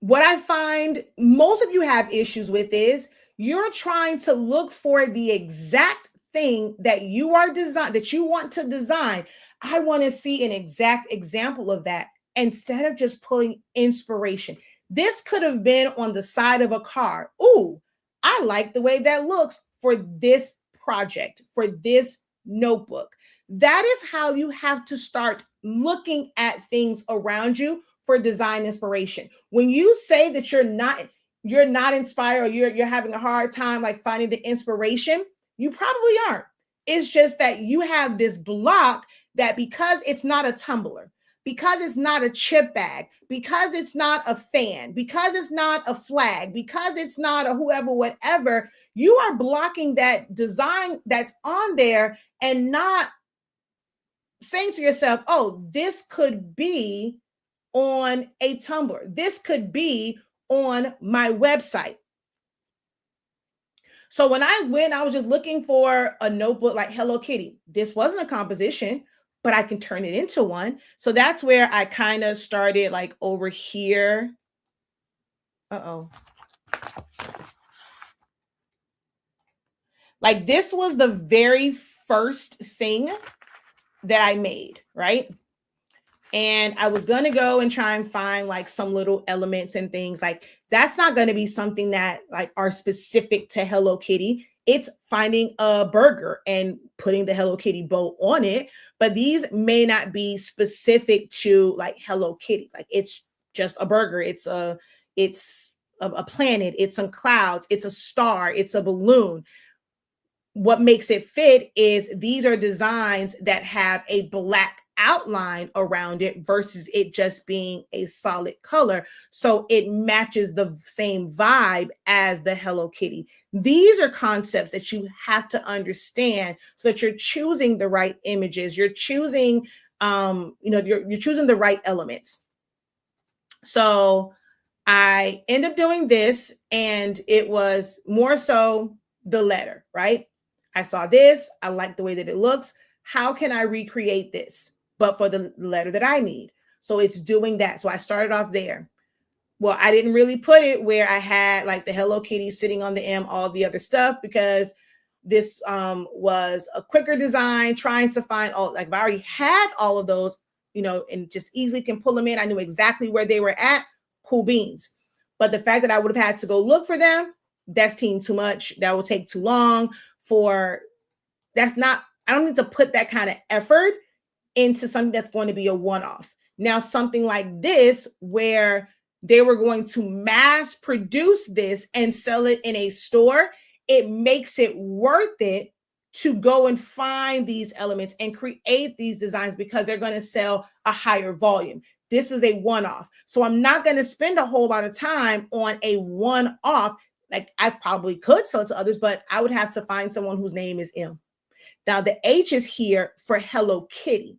What I find most of you have issues with is you're trying to look for the exact thing that you are that you want to design. I want to see an exact example of that instead of just pulling inspiration. This could have been on the side of a car. Ooh, I like the way that looks for this project, for this notebook. That is how you have to start looking at things around you for design inspiration. When you say that you're not inspired, or you're having a hard time like finding the inspiration, you probably aren't. It's just that you have this block that, because it's not a tumbler, because it's not a chip bag, because it's not a fan, because it's not a flag, because it's not a whoever, whatever, you are blocking that design that's on there and not saying to yourself, oh, this could be on a Tumblr. This could be on my website. So when I went, I was just looking for a notebook like Hello Kitty. This wasn't a composition, but I can turn it into one. So that's where I kind of started, like, over here. Uh-oh. Like, this was the very first thing that I made, right? And I was going to go and try and find like some little elements and things. Like, that's not going to be something that like are specific to Hello Kitty. It's finding a burger and putting the Hello Kitty bow on it. But these may not be specific to like Hello Kitty. Like, it's just a burger. It's a planet. It's some clouds. It's a star. It's a balloon. What makes it fit is these are designs that have a black outline around it versus it just being a solid color. So it matches the same vibe as the Hello Kitty. These are concepts that you have to understand so that you're choosing the right images. You're choosing, you're choosing the right elements. So I end up doing this, and it was more so the letter, right? I saw this. I like the way that it looks. How can I recreate this, but for the letter that I need? So it's doing that. So I started off there. Well, I didn't really put it where I had like the Hello Kitty sitting on the M, all the other stuff, because this was a quicker design, trying to find all, like, if I already had all of those, and just easily can pull them in. I knew exactly where they were at. Cool beans. But the fact that I would have had to go look for them, that's too much. That will take too long. I don't need to put that kind of effort into something that's going to be a one-off. Now, something like this, where they were going to mass produce this and sell it in a store, it makes it worth it to go and find these elements and create these designs, because they're going to sell a higher volume. This is a one-off. So I'm not going to spend a whole lot of time on a one-off. like I probably could sell it to others, but I would have to find someone whose name is M. Now the H is here for Hello Kitty,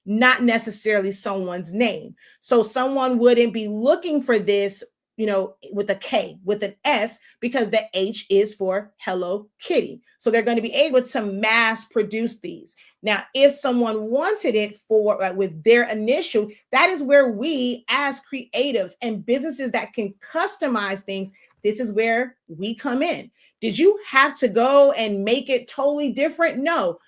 not necessarily someone's name. So someone wouldn't be looking for this, with a K, with an S, because the H is for Hello Kitty. So they're going to be able to mass produce these. Now, if someone wanted it for with their initial, that is where we as creatives and businesses that can customize things, this is where we come in. Did you have to go and make it totally different? No.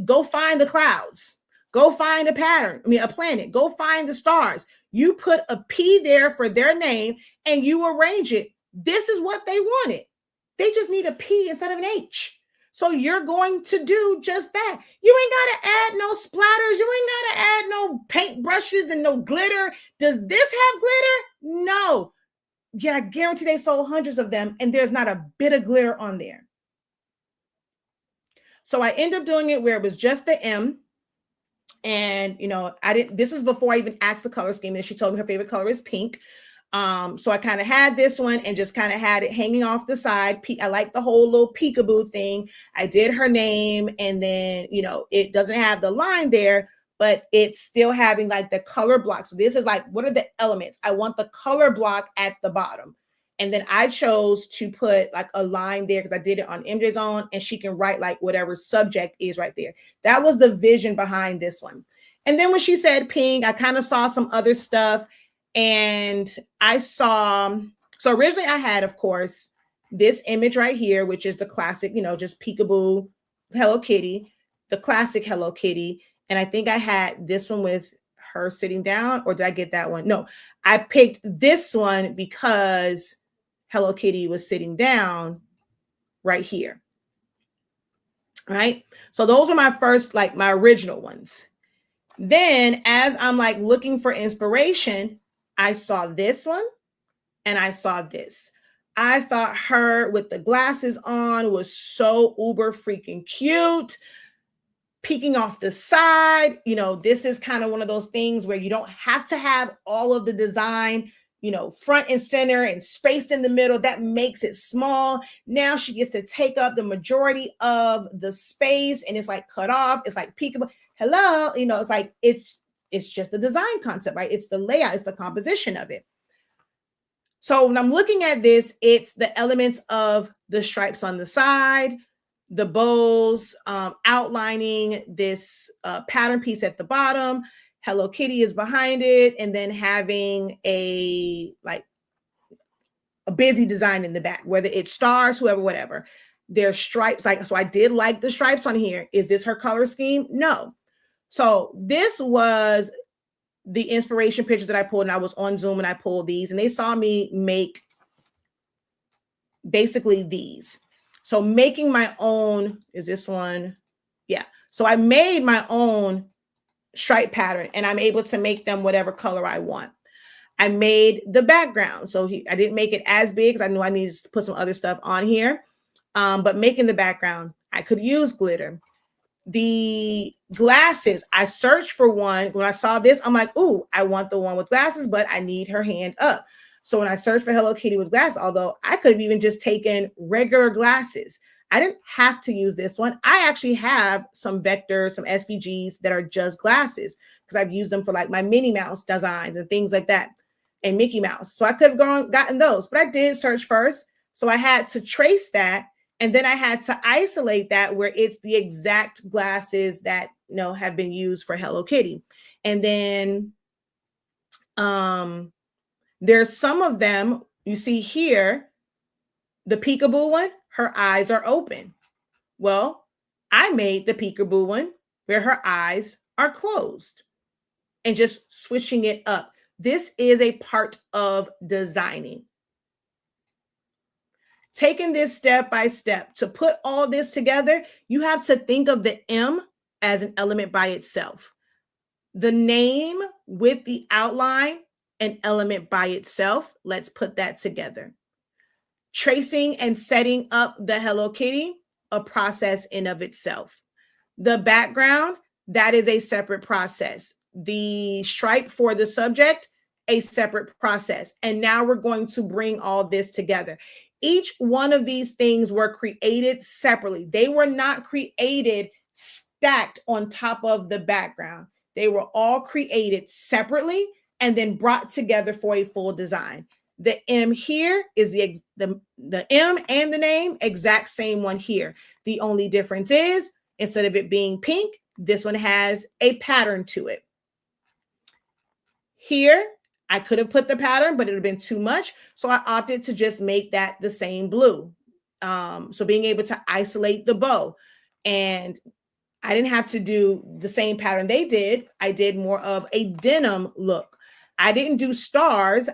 Go find the clouds. Go find a pattern. A planet. Go find the stars. You put a P there for their name and you arrange it. This is what they wanted. They just need a P instead of an H. So you're going to do just that. You ain't got to add no splatters. You ain't got to add no paint brushes and no glitter. Does this have glitter? No. Yeah, I guarantee they sold hundreds of them and there's not a bit of glitter on there. So I ended up doing it where it was just the M. And, this was before I even asked the color scheme. And she told me her favorite color is pink. So I kind of had this one and just kind of had it hanging off the side. I like the whole little peekaboo thing. I did her name and then, it doesn't have the line there, but it's still having like the color block. So this is like, what are the elements? I want the color block at the bottom. And then I chose to put like a line there because I did it on MJ's own and she can write like whatever subject is right there. That was the vision behind this one. And then when she said pink, I kind of saw some other stuff and I saw, so originally I had, of course, this image right here, which is the classic, just peekaboo Hello Kitty, the classic Hello Kitty. And I think I had this one with her sitting down, or did I get that one? No, I picked this one because Hello Kitty was sitting down right here. Right? So those are my first, like my original ones. Then as I'm like looking for inspiration, I saw this one and I saw this. I thought her with the glasses on was so uber freaking cute. Peeking off the side, this is kind of one of those things where you don't have to have all of the design, front and center and spaced in the middle. That makes it small. Now she gets to take up the majority of the space and it's like cut off. It's like peekaboo. Hello, it's like, it's just the design concept, right? It's the layout, it's the composition of it. So when I'm looking at this, it's the elements of the stripes on the side, the bows, outlining this pattern piece at the bottom. Hello Kitty is behind it, and then having a busy design in the back, whether it's stars, whoever, whatever. There's stripes, so I did like the stripes on here. Is this her color scheme? No. So this was the inspiration picture that I pulled, and I was on Zoom and I pulled these, and they saw me make basically these. So making my own, is this one? Yeah. So I made my own stripe pattern and I'm able to make them whatever color I want. I made the background. So I didn't make it as big because I knew I needed to put some other stuff on here. But making the background, I could use glitter. The glasses, I searched for one. When I saw this, I'm like, ooh, I want the one with glasses, but I need her hand up. So when I searched for Hello Kitty with glasses, although I could have even just taken regular glasses, I didn't have to use this one. I actually have some vectors, some SVGs that are just glasses because I've used them for like my Minnie Mouse designs and things like that, and Mickey Mouse. So I could have gotten those, but I did search first. So I had to trace that. And then I had to isolate that where it's the exact glasses that, have been used for Hello Kitty. And then there's some of them you see here, the peekaboo one, her eyes are open. Well, I made the peekaboo one where her eyes are closed and just switching it up. This is a part of designing. Taking this step by step to put all this together, you have to think of the M as an element by itself. The name with the outline, an element by itself. Let's put that together. Tracing and setting up the Hello Kitty, a process in of itself. The background, that is a separate process. The stripe for the subject, a separate process. And now we're going to bring all this together. Each one of these things were created separately. They were not created stacked on top of the background. They were all created separately and then brought together for a full design. The M here is the M and the name, exact same one here. The only difference is instead of it being pink, this one has a pattern to it. Here, I could have put the pattern, but it would have been too much. So I opted to just make that the same blue. So being able to isolate the bow. And I didn't have to do the same pattern they did. I did more of a denim look. I didn't do stars.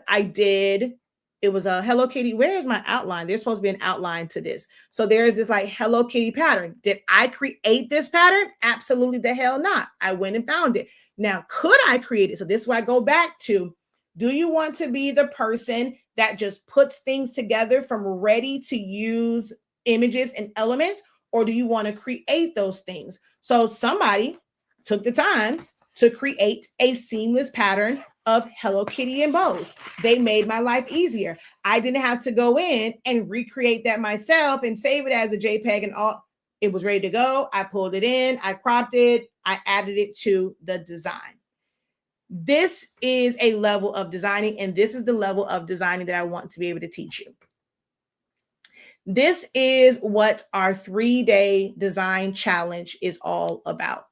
It was a Hello Kitty. Where is my outline? There's supposed to be an outline to this. So there is this like Hello Kitty pattern. Did I create this pattern? Absolutely the hell not. I went and found it. Now, could I create it? So this is why I go back to, do you want to be the person that just puts things together from ready to use images and elements? Or do you want to create those things? So somebody took the time to create a seamless pattern of Hello Kitty and bows. They made my life easier. I didn't have to go in and recreate that myself and save it as a JPEG and all. It was ready to go. I pulled it in, I cropped it, I added it to the design. This is a level of designing, and this is the level of designing that I want to be able to teach you. This is what our 3-day design challenge is all about.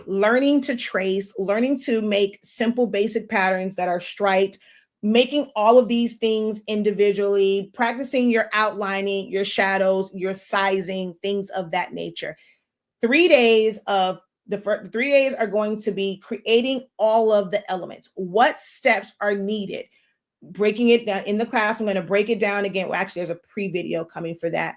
Learning to trace, learning to make simple, basic patterns that are striped, making all of these things individually, practicing your outlining, your shadows, your sizing, things of that nature. 3 days of the first 3 days are going to be creating all of the elements. What steps are needed? Breaking it down in the class. I'm going to break it down again. Well, actually, there's a pre-video coming for that.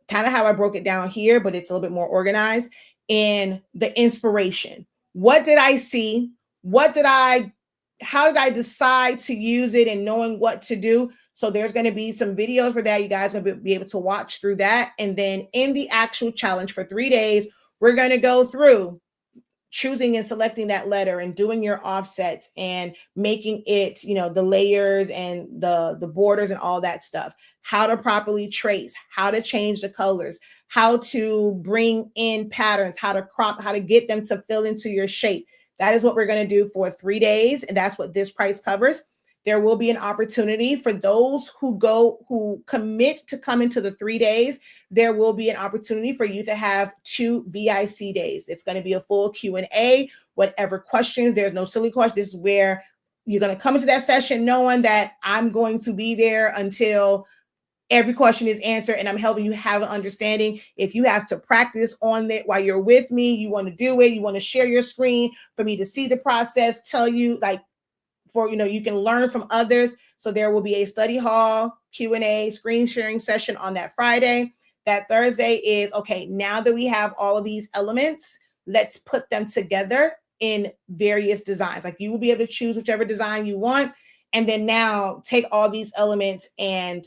Kind of how I broke it down here, but it's a little bit more organized. In the inspiration, what did I see? How did I decide to use it and knowing what to do? So there's going to be some videos for that. You guys will be able to watch through that. And then in the actual challenge for 3 days, we're going to go through choosing and selecting that letter and doing your offsets and making it, the layers and the borders and all that stuff, how to properly trace, how to change the colors, how to bring in patterns, how to crop, how to get them to fill into your shape. That is what we're going to do for 3 days. And that's what this price covers. There will be an opportunity for those who commit to come into the 3 days. There will be an opportunity for you to have 2 VIC days. It's going to be a full Q&A, whatever questions. There's no silly questions. This is where you're going to come into that session knowing that I'm going to be there until every question is answered and I'm helping you have an understanding. If you have to practice on it while you're with me, you want to do it, you want to share your screen for me to see the process, tell you you can learn from others. So there will be a study hall, Q&A, screen sharing session on that Friday. That Thursday is, okay, now that we have all of these elements, let's put them together in various designs. Like you will be able to choose whichever design you want. And then now take all these elements and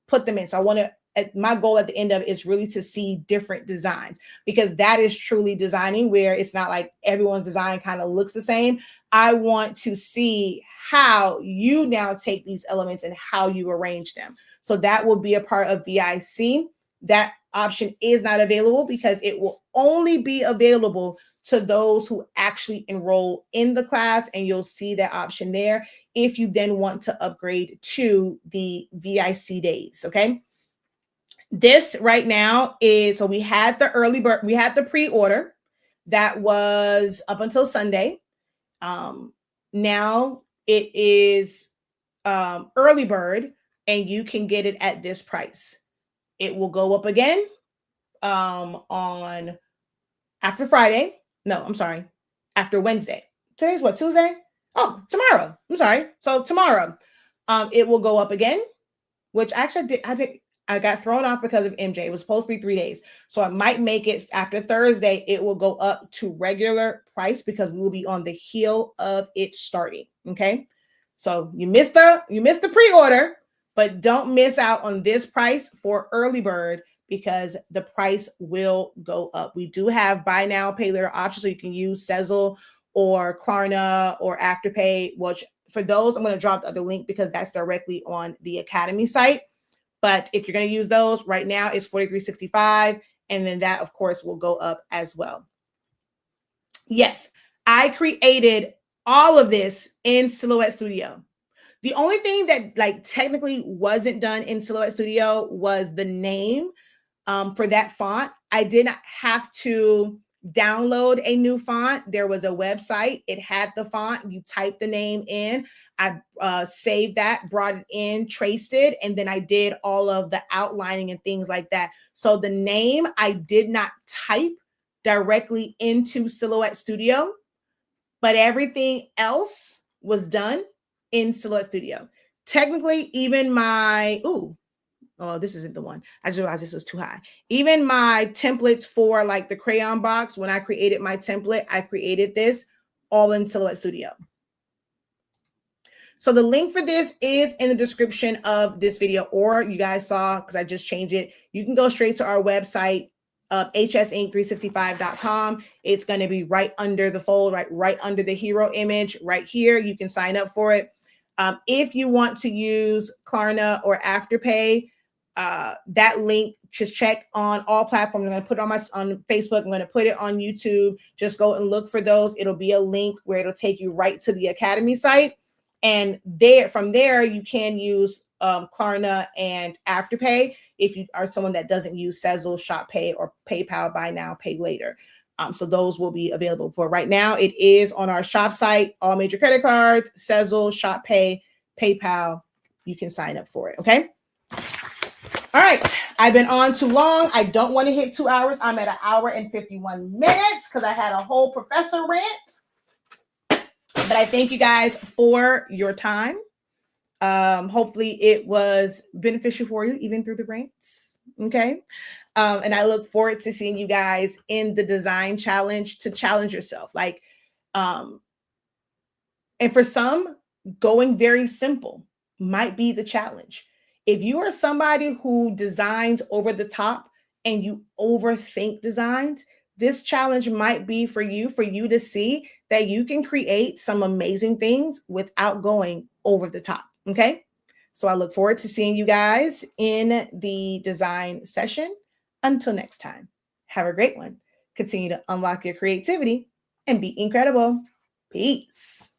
put them in. So my goal at the end of it is really to see different designs, because that is truly designing, where it's not like everyone's design kind of looks the same. I want to see how you now take these elements and how you arrange them. So that will be a part of VIC. That option is not available because it will only be available to those who actually enroll in the class, and you'll see that option there if you then want to upgrade to the VIC days, okay? This right now is, so we had the early bird, we had the pre-order that was up until Sunday. Now it is early bird, and you can get it at this price. It will go up again on after Friday. No, I'm sorry, after Wednesday. Today's what, Tuesday? Oh, tomorrow. I'm sorry. So tomorrow, it will go up again, which actually I got thrown off because of MJ. It was supposed to be 3 days. So I might make it after Thursday. It will go up to regular price because we will be on the heel of it starting. Okay. So you missed the pre-order, but don't miss out on this price for early bird because the price will go up. We do have buy now, pay later options. So you can use Sezzle or Klarna or Afterpay, which for those, I'm going to drop the other link because that's directly on the Academy site. But if you're going to use those right now, it's $43.65. And then that, of course, will go up as well. Yes, I created all of this in Silhouette Studio. The only thing that like technically wasn't done in Silhouette Studio was the name for that font. I did not have to download a new font. There was a website. It had the font. You type the name in. I saved that, brought it in, traced it, and then I did all of the outlining and things like that. So the name I did not type directly into Silhouette Studio, but everything else was done in Silhouette Studio. Technically, even my, oh, this isn't the one. I just realized this was too high. Even my templates for like the crayon box, when I created my template, I created this all in Silhouette Studio. So the link for this is in the description of this video, or you guys saw, because I just changed it, you can go straight to our website, hsinc365.com. It's going to be right under the fold, right under the hero image right here. You can sign up for it. If you want to use Klarna or Afterpay, that link, just check on all platforms. I'm going to put it on Facebook. I'm going to put it on YouTube. Just go and look for those. It'll be a link where it'll take you right to the Academy site. And from there, you can use Klarna and Afterpay if you are someone that doesn't use Sezzle, ShopPay, or PayPal, buy now, pay later. So those will be available. For right now, it is on our shop site, all major credit cards, Sezzle, ShopPay, PayPal. You can sign up for it, okay? All right, I've been on too long. I don't want to hit 2 hours. I'm at 1 hour and 51 minutes because I had a whole professor rant. But I thank you guys for your time. Hopefully it was beneficial for you, even through the rants. Okay. And I look forward to seeing you guys in the design challenge to challenge yourself. And for some, going very simple might be the challenge. If you are somebody who designs over the top and you overthink designs, this challenge might be for you to see that you can create some amazing things without going over the top. Okay. So I look forward to seeing you guys in the design session. Until next time, have a great one. Continue to unlock your creativity and be incredible. Peace.